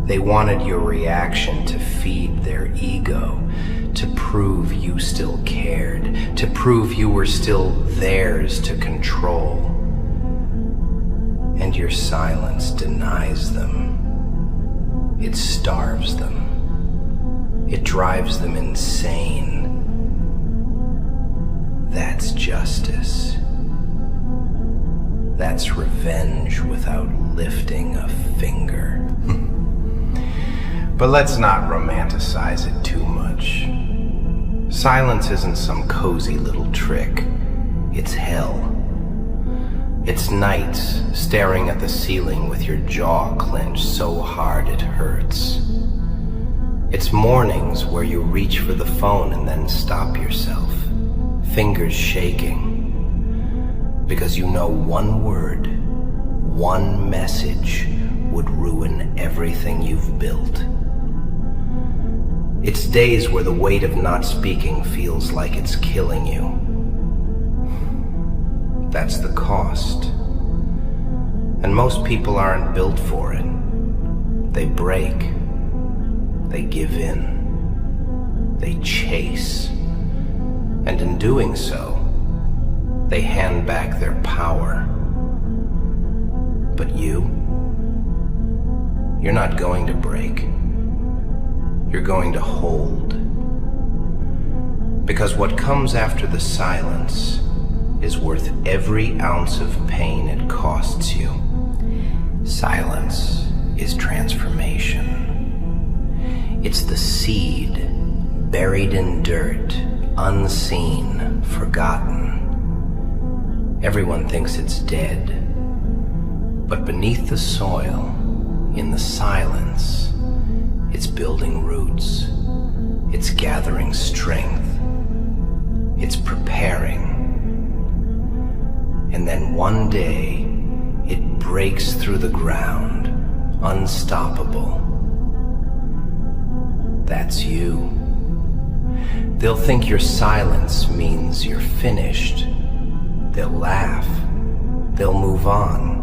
They wanted your reaction to feed their ego, to prove you still cared, to prove you were still theirs to control. And your silence denies them. It starves them. It drives them insane. That's justice. That's revenge without lifting a finger. But let's not romanticize it too much. Silence isn't some cozy little trick. It's hell. It's nights staring at the ceiling with your jaw clenched so hard it hurts. It's mornings where you reach for the phone and then stop yourself, fingers shaking, because you know one word, one message would ruin everything you've built. It's days where the weight of not speaking feels like it's killing you. That's the cost. And most people aren't built for it. They break. They give in. They chase. And in doing so, they hand back their power. But you're not going to break. You're going to hold. Because what comes after the silence is worth every ounce of pain it costs you. Silence is transformation. It's the seed buried in dirt, unseen, forgotten. Everyone thinks it's dead. But beneath the soil, in the silence, it's building roots. It's gathering strength. It's preparing. And then one day, it breaks through the ground, unstoppable. That's you. They'll think your silence means you're finished. They'll laugh. They'll move on.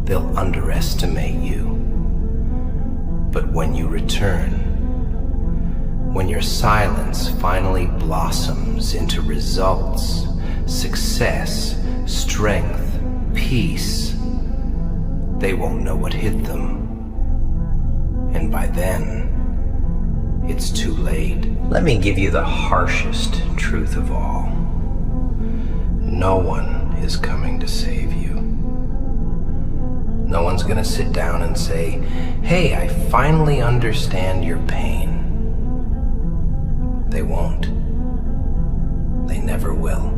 They'll underestimate you. But when you return, when your silence finally blossoms into results, success, strength, peace, they won't know what hit them. And by then, it's too late. Let me give you the harshest truth of all. No one is coming to save you. No one's gonna sit down and say, "Hey, I finally understand your pain." They won't. They never will.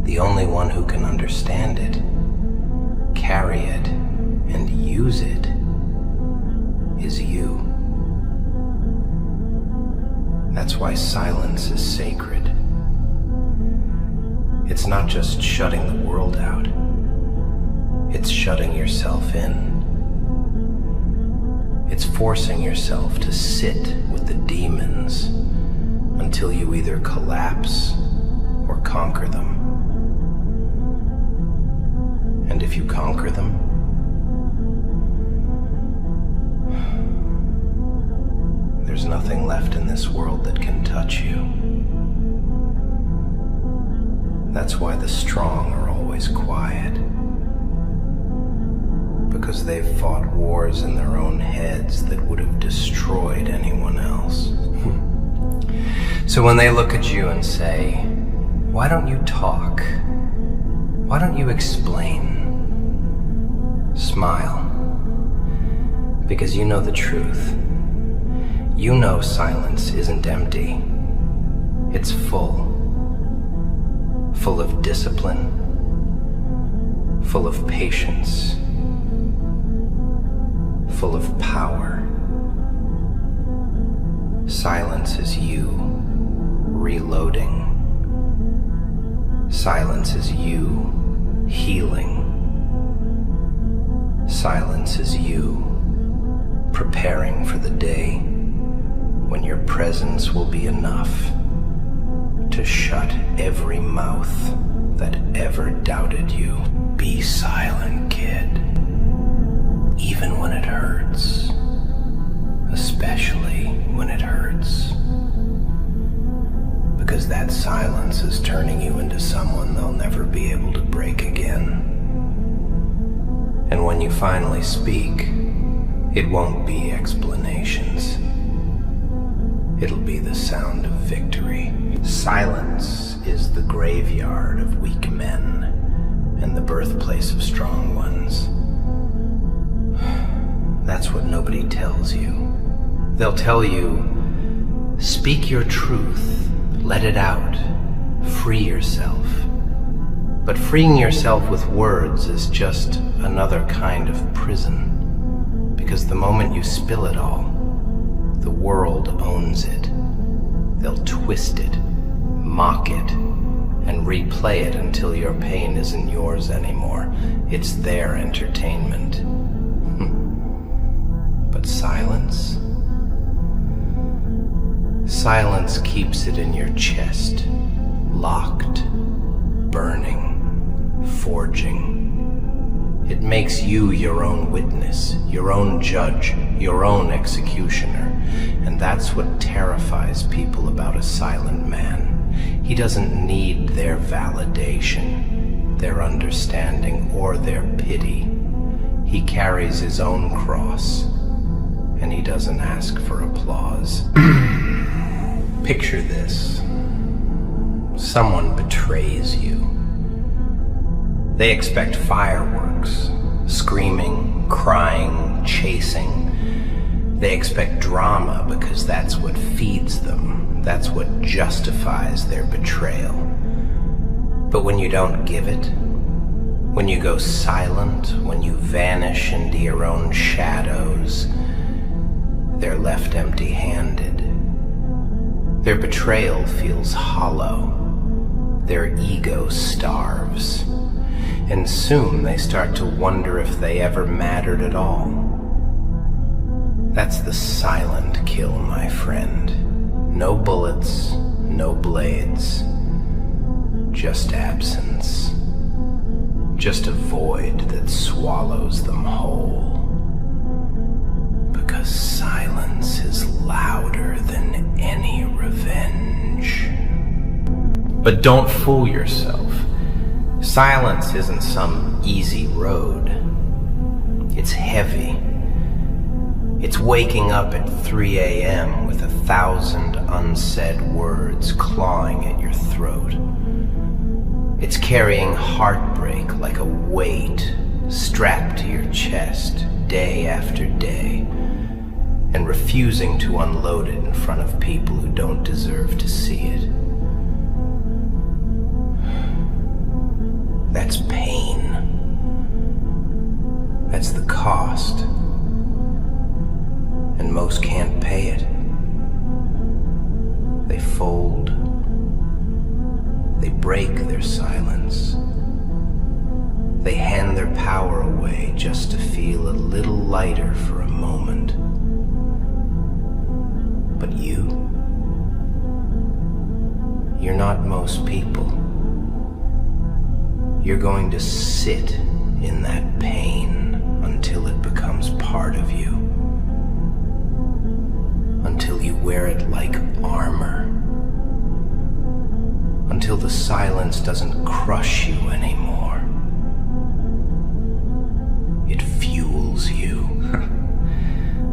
The only one who can understand it, carry it, and use it is you. That's That's why silence is sacred. It's not just shutting the world out. It's shutting yourself in. It's forcing yourself to sit with the demons until you either collapse or conquer them. And if you conquer them, there's nothing left in this world that can touch you. That's why the strong are always quiet. Because they've fought wars in their own heads that would have destroyed anyone else. So when they look at you and say, "Why don't you talk? Why don't you explain?" Smile. Because you know the truth. You know silence isn't empty. It's full. Full of discipline. Full of patience. Full of power. Silence is you reloading. Silence is you healing. Silence is you preparing for the day when your presence will be enough to shut every mouth that ever doubted you. Be silent, kid. Even when it hurts. Especially when it hurts. Because that silence is turning you into someone they'll never be able to break again. And when you finally speak, it won't be explanations. It'll be the sound of victory. Silence is the graveyard of weak men and the birthplace of strong ones. That's what nobody tells you. They'll tell you, speak your truth, let it out, free yourself. But freeing yourself with words is just another kind of prison. Because the moment you spill it all, the world owns it. They'll twist it, mock it, and replay it until your pain isn't yours anymore. It's their entertainment. But silence? Silence keeps it in your chest, locked, burning, forging. It makes you your own witness, your own judge, your own executioner. And that's what terrifies people about a silent man. He doesn't need their validation, their understanding, or their pity. He carries his own cross, and he doesn't ask for applause. Picture this. Someone betrays you. They expect fireworks, screaming, crying, chasing. They expect drama because that's what feeds them. That's what justifies their betrayal. But when you don't give it, when you go silent, when you vanish into your own shadows, they're left empty-handed. Their betrayal feels hollow. Their ego starves. And soon they start to wonder if they ever mattered at all. That's the silent kill, my friend. No bullets, no blades. Just absence. Just a void that swallows them whole. Because silence is louder than any revenge. But don't fool yourself. Silence isn't some easy road. It's heavy. It's waking up at 3 a.m. with 1,000 unsaid words clawing at your throat. It's carrying heartbreak like a weight strapped to your chest day after day, and refusing to unload it in front of people who don't deserve to see it. That's pain. That's the cost. And most can't pay it. They moment. But you're not most people. You're going to sit in that pain until it becomes part of you. Until you wear it like armor. Until the silence doesn't crush you anymore. It fuels you.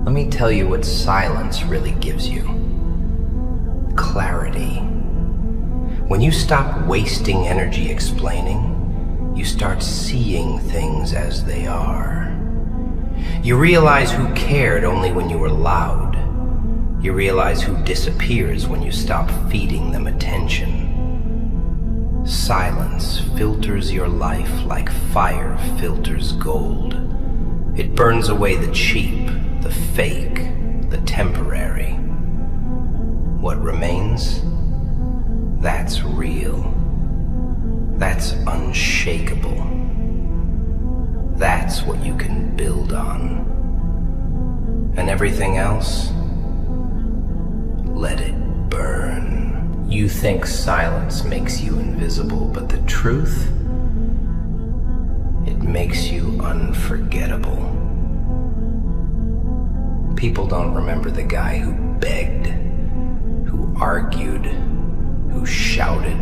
Let me tell you what silence really gives you. Clarity. When you stop wasting energy explaining, you start seeing things as they are. You realize who cared only when you were loud. You realize who disappears when you stop feeding them attention. Silence filters your life like fire filters gold. It burns away the cheap, the fake, the temporary. What remains? That's real. That's unshakable. That's what you can build on. And everything else? Let it burn. You think silence makes you invisible, but the truth? It makes you unforgettable. People don't remember the guy who begged, who argued, who shouted.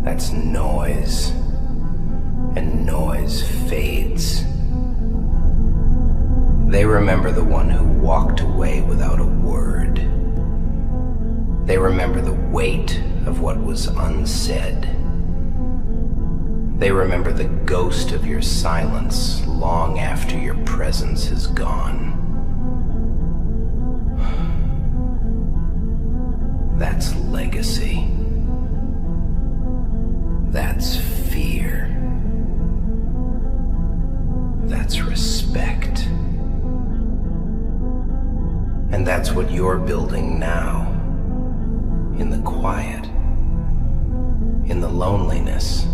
That's noise, and noise fades. They remember the one who walked away without a word. They remember the weight of what was unsaid. They remember the ghost of your silence long after your presence is gone. That's legacy. That's fear. That's respect. And that's what you're building now. In the quiet. In the loneliness.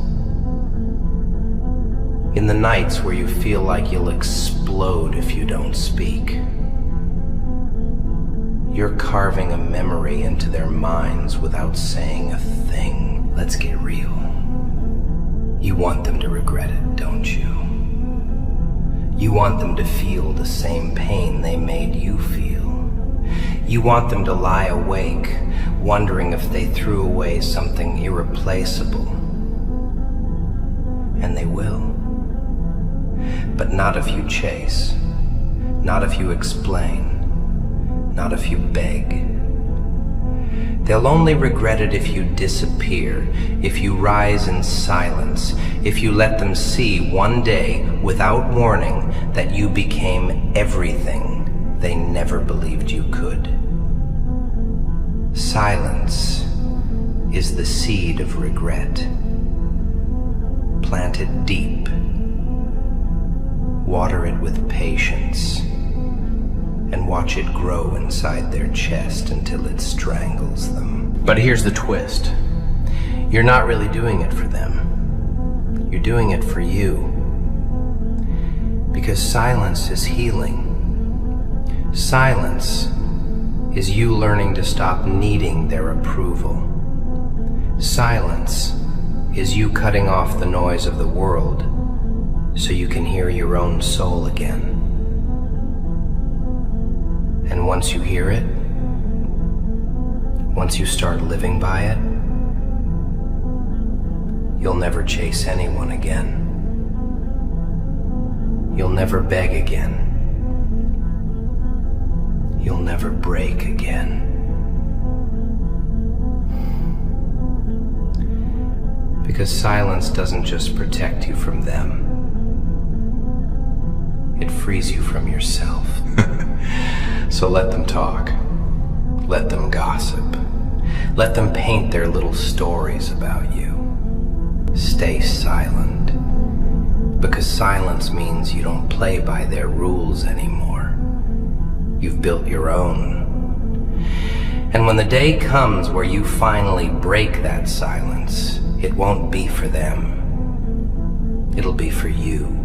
In the nights where you feel like you'll explode if you don't speak. You're carving a memory into their minds without saying a thing. Let's get real. You want them to regret it, don't you? You want them to feel the same pain they made you feel. You want them to lie awake, wondering if they threw away something irreplaceable. And they will. But not if you chase. Not if you explain. Not if you beg. They'll only regret it if you disappear, if you rise in silence, if you let them see one day, without warning, that you became everything they never believed you could. Silence is the seed of regret. Plant it deep. Water it with patience. And watch it grow inside their chest until it strangles them. But here's the twist. You're not really doing it for them. You're doing it for you. Because silence is healing. Silence is you learning to stop needing their approval. Silence is you cutting off the noise of the world so you can hear your own soul again. And once you hear it, once you start living by it, you'll never chase anyone again. You'll never beg again. You'll never break again. Because silence doesn't just protect you from them. It frees you from yourself. So let them talk. Let them gossip. Let them paint their little stories about you. Stay silent. Because silence means you don't play by their rules anymore. You've built your own. And when the day comes where you finally break that silence, it won't be for them. It'll be for you.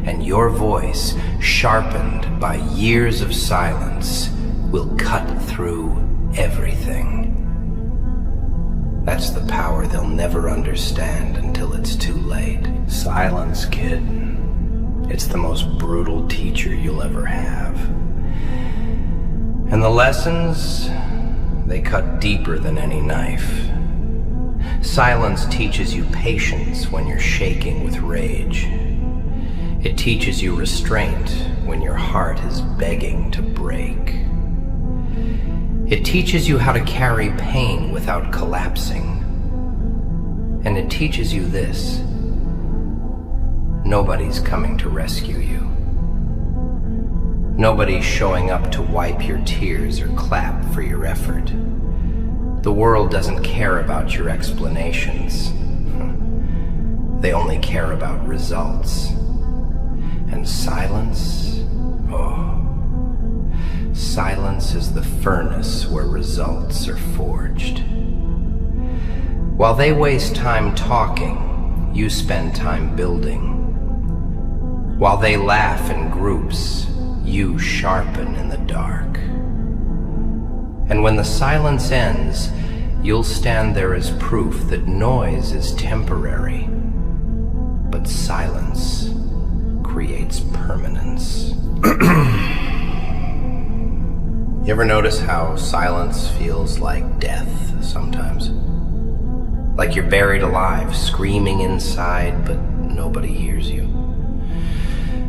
and your voice, sharpened by years of silence, will cut through everything. That's the power they'll never understand until it's too late. Silence, kid. It's the most brutal teacher you'll ever have. And the lessons, they cut deeper than any knife. Silence teaches you patience when you're shaking with rage. It teaches you restraint when your heart is begging to break. It teaches you how to carry pain without collapsing. And it teaches you this: nobody's coming to rescue you. Nobody's showing up to wipe your tears or clap for your effort. The world doesn't care about your explanations. They only care about results. And silence, silence is the furnace where results are forged. While they waste time talking, you spend time building. While they laugh in groups, you sharpen in the dark. And when the silence ends, you'll stand there as proof that noise is temporary, but silence creates permanence. You ever notice how silence feels like death sometimes? Like you're buried alive, screaming inside, but nobody hears you.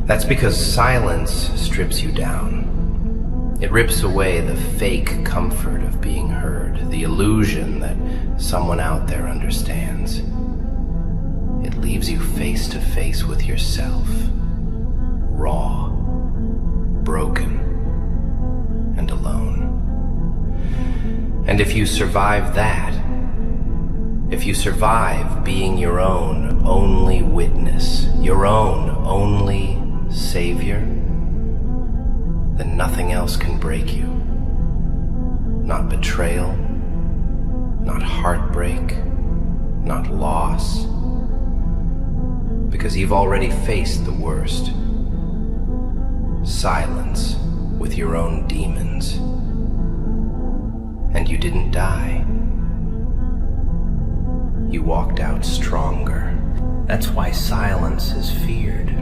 That's because silence strips you down. It rips away the fake comfort of being heard, the illusion that someone out there understands. It leaves you face to face with yourself, raw, broken, and alone. And if you survive that, if you survive being your own only witness, your own only savior, then nothing else can break you. Not betrayal, not heartbreak, not loss, because you've already faced the worst. Silence with your own demons. And you didn't die. You walked out stronger. That's why silence is feared.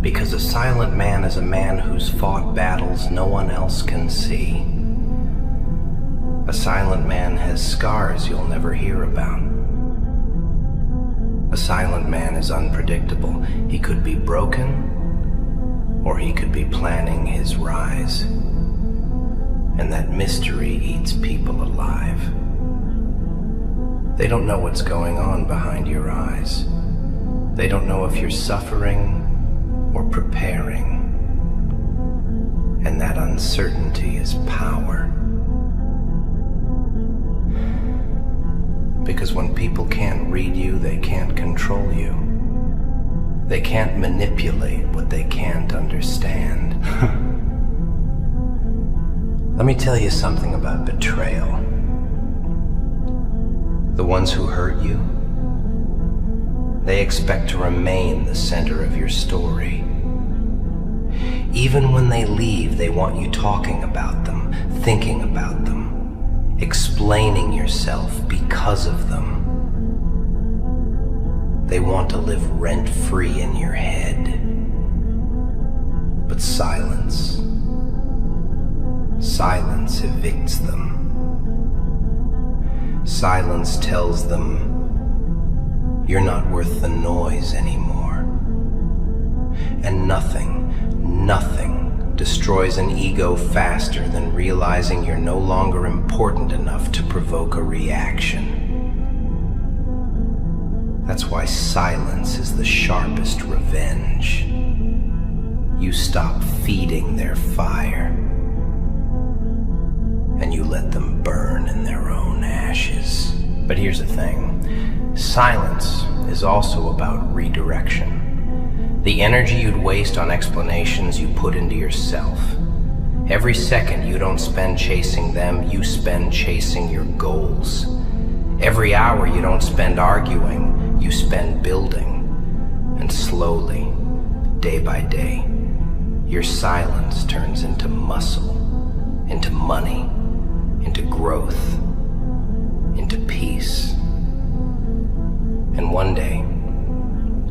Because a silent man is a man who's fought battles no one else can see. A silent man has scars you'll never hear about. A silent man is unpredictable. He could be broken, or he could be planning his rise. And that mystery eats people alive. They don't know what's going on behind your eyes. They don't know if you're suffering or preparing. And that uncertainty is power. Because when people can't read you, they can't control you. They can't manipulate what they can't understand. Let me tell you something about betrayal. The ones who hurt you, they expect to remain the center of your story. Even when they leave, they want you talking about them, thinking about them, explaining yourself because of them. They want to live rent-free in your head. But silence evicts them. Silence tells them you're not worth the noise anymore. And nothing destroys an ego faster than realizing you're no longer important enough to provoke a reaction. That's why silence is the sharpest revenge. You stop feeding their fire, and you let them burn in their own ashes. But here's the thing. Silence is also about redirection. The energy you'd waste on explanations you put into yourself. Every second you don't spend chasing them, you spend chasing your goals. Every hour you don't spend arguing, you spend building. And slowly, day by day, your silence turns into muscle, into money, into growth, into peace. And one day,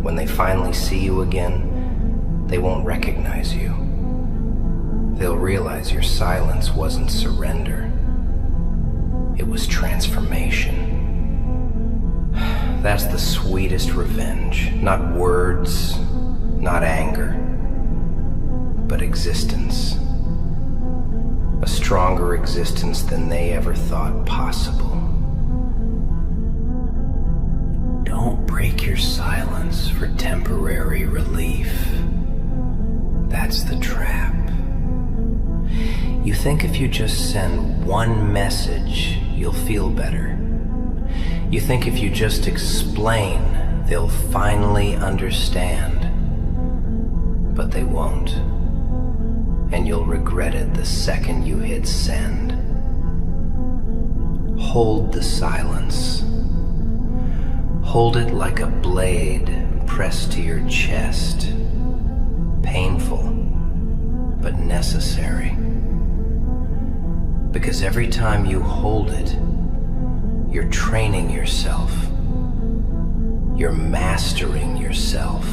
when they finally see you again, they won't recognize you. They'll realize your silence wasn't surrender. It was transformation. That's the sweetest revenge. Not words, not anger, but existence. A stronger existence than they ever thought possible. Don't break your silence for temporary relief. That's the trap. You think if you just send one message, you'll feel better. You think if you just explain, they'll finally understand. But they won't. And you'll regret it the second you hit send. Hold the silence. Hold it like a blade pressed to your chest. Painful, but necessary. Because every time you hold it, you're training yourself. You're mastering yourself.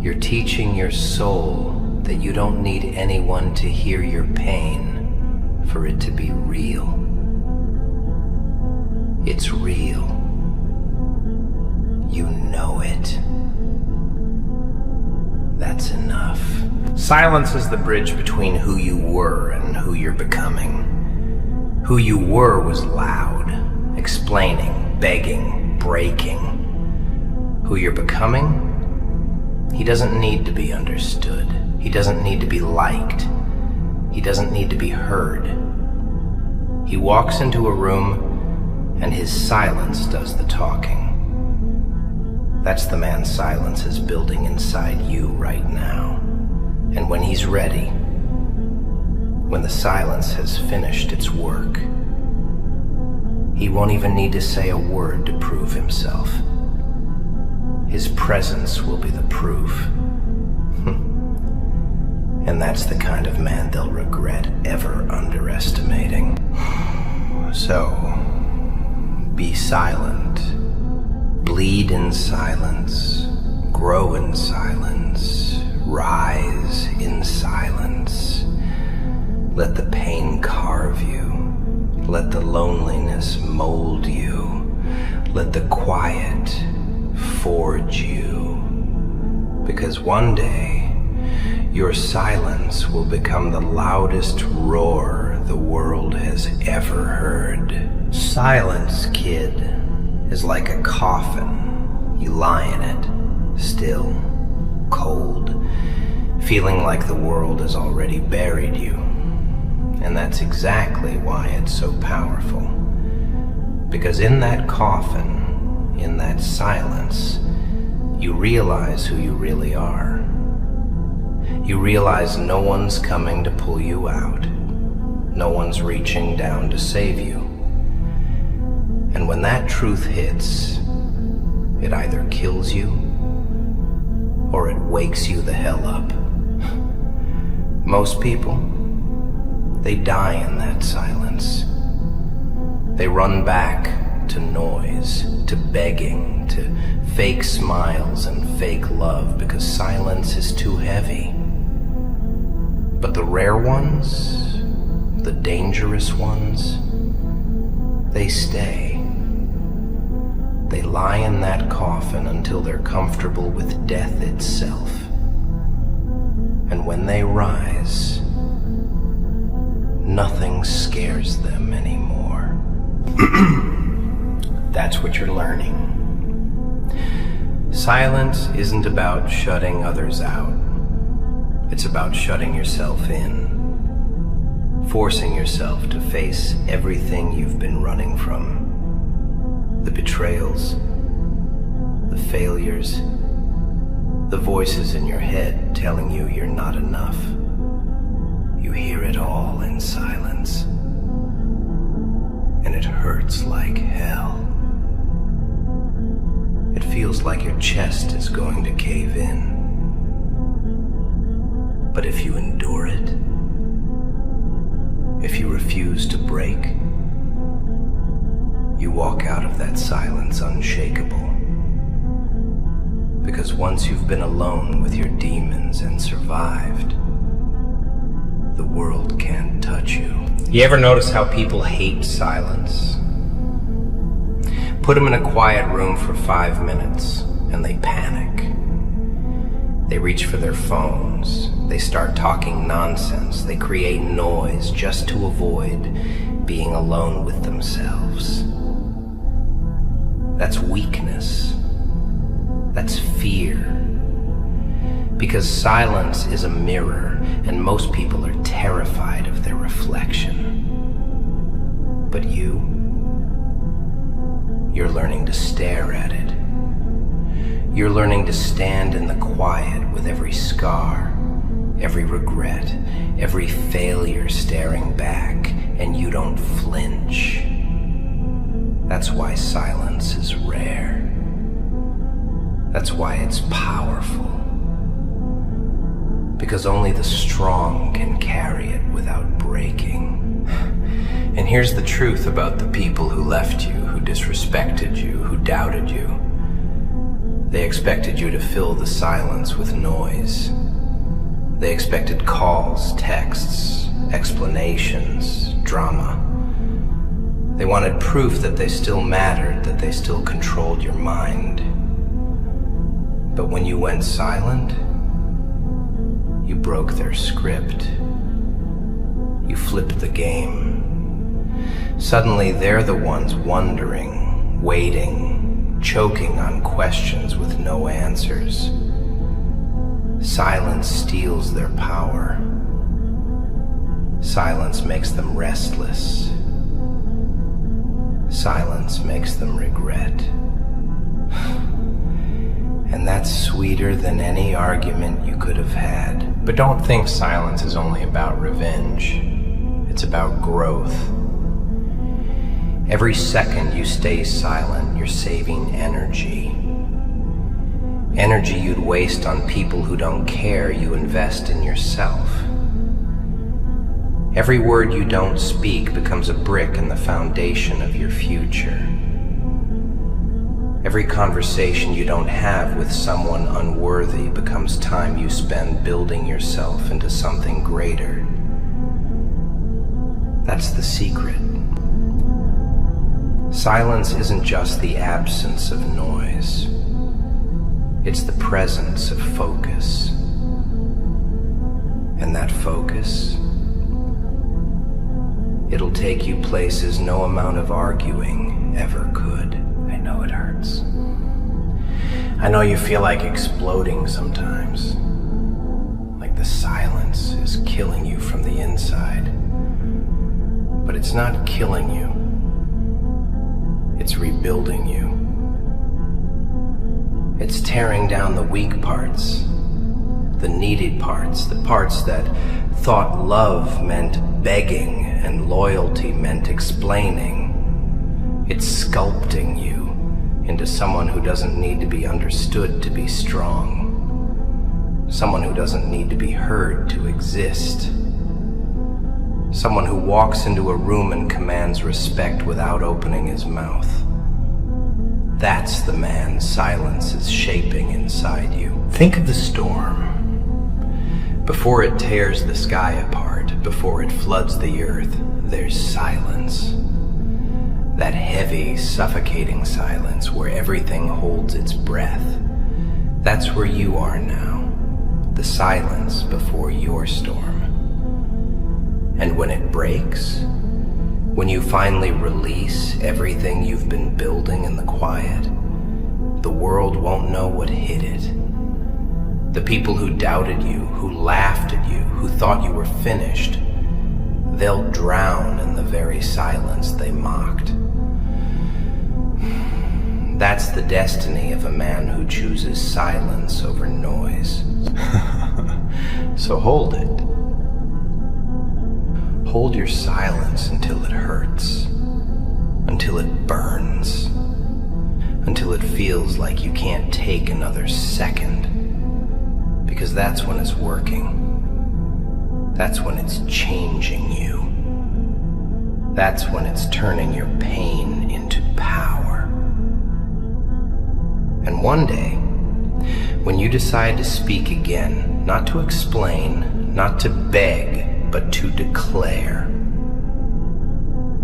You're teaching your soul that you don't need anyone to hear your pain for it to be real. It's real. You know it. That's enough. Silence is the bridge between who you were and who you're becoming. Who you were was loud, explaining, begging, breaking. Who you're becoming? He doesn't need to be understood. He doesn't need to be liked. He doesn't need to be heard. He walks into a room and his silence does the talking. That's the man silence is building inside you right now. And when he's ready, when the silence has finished its work, he won't even need to say a word to prove himself. His presence will be the proof. And that's the kind of man they'll regret ever underestimating. So, be silent. Bleed in silence. Grow in silence. Rise in silence. Let the pain carve you. Let the loneliness mold you. Let the quiet forge you. Because one day, your silence will become the loudest roar the world has ever heard. Silence, kid, is like a coffin. You lie in it, still, cold, feeling like the world has already buried you. And that's exactly why it's so powerful. Because in that coffin, in that silence, you realize who you really are. You realize no one's coming to pull you out. No one's reaching down to save you. And when that truth hits, it either kills you or it wakes you the hell up. Most people, they die in that silence. They run back to noise, to begging, to fake smiles and fake love because silence is too heavy. But the rare ones, the dangerous ones, they stay. They lie in that coffin until they're comfortable with death itself. And when they rise, nothing scares them anymore. That's what you're learning. Silence isn't about shutting others out. It's about shutting yourself in, forcing yourself to face everything you've been running from. The betrayals, the failures, the voices in your head telling you you're not enough. You hear it all in silence, and it hurts like hell. It feels like your chest is going to cave in. But if you endure it, if you refuse to break, you walk out of that silence unshakable. Because once you've been alone with your demons and survived, the world can't touch you. You ever notice how people hate silence? Put them in a quiet room for 5 minutes and they panic. They reach for their phones. They start talking nonsense. They create noise just to avoid being alone with themselves. That's weakness. That's fear. Because silence is a mirror, and most people are terrified of their reflection. But you're learning to stare at it. You're learning to stand in the quiet with every scar, every regret, every failure staring back, and you don't flinch. That's why silence is rare. That's why it's powerful. Because only the strong can carry it without breaking. And here's the truth about the people who left you, who disrespected you, who doubted you. They expected you to fill the silence with noise. They expected calls, texts, explanations, drama. They wanted proof that they still mattered, that they still controlled your mind. But when you went silent, you broke their script. You flipped the game. Suddenly they're the ones wondering, waiting, choking on questions with no answers. Silence steals their power. Silence makes them restless. Silence makes them regret. And that's sweeter than any argument you could have had. But don't think silence is only about revenge. It's about growth. Every second you stay silent, you're saving energy. Energy you'd waste on people who don't care, you invest in yourself. Every word you don't speak becomes a brick in the foundation of your future. Every conversation you don't have with someone unworthy becomes time you spend building yourself into something greater. That's the secret. Silence isn't just the absence of noise. It's the presence of focus. And that focus, it'll take you places no amount of arguing ever could. I know it hurts. I know you feel like exploding sometimes. Like the silence is killing you from the inside. But it's not killing you. It's rebuilding you. It's tearing down the weak parts, the needed parts, the parts that thought love meant begging and loyalty meant explaining. It's sculpting you into someone who doesn't need to be understood to be strong. Someone who doesn't need to be heard to exist. Someone who walks into a room and commands respect without opening his mouth. That's the man silence is shaping inside you. Think of the storm. Before it tears the sky apart, before it floods the earth, there's silence. That heavy, suffocating silence where everything holds its breath. That's where you are now. The silence before your storm. And when it breaks, when you finally release everything you've been building in the quiet, the world won't know what hit it. The people who doubted you, who laughed at you, who thought you were finished, they'll drown in the very silence they mocked. That's the destiny of a man who chooses silence over noise. So hold it. Hold your silence until it hurts, until it burns, until it feels like you can't take another second. Because that's when it's working. That's when it's changing you. That's when it's turning your pain into power. And one day, when you decide to speak again, not to explain, not to beg, but to declare,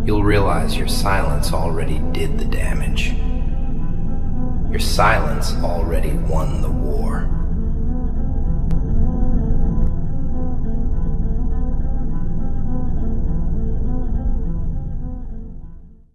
you'll realize your silence already did the damage. Your silence already won the war.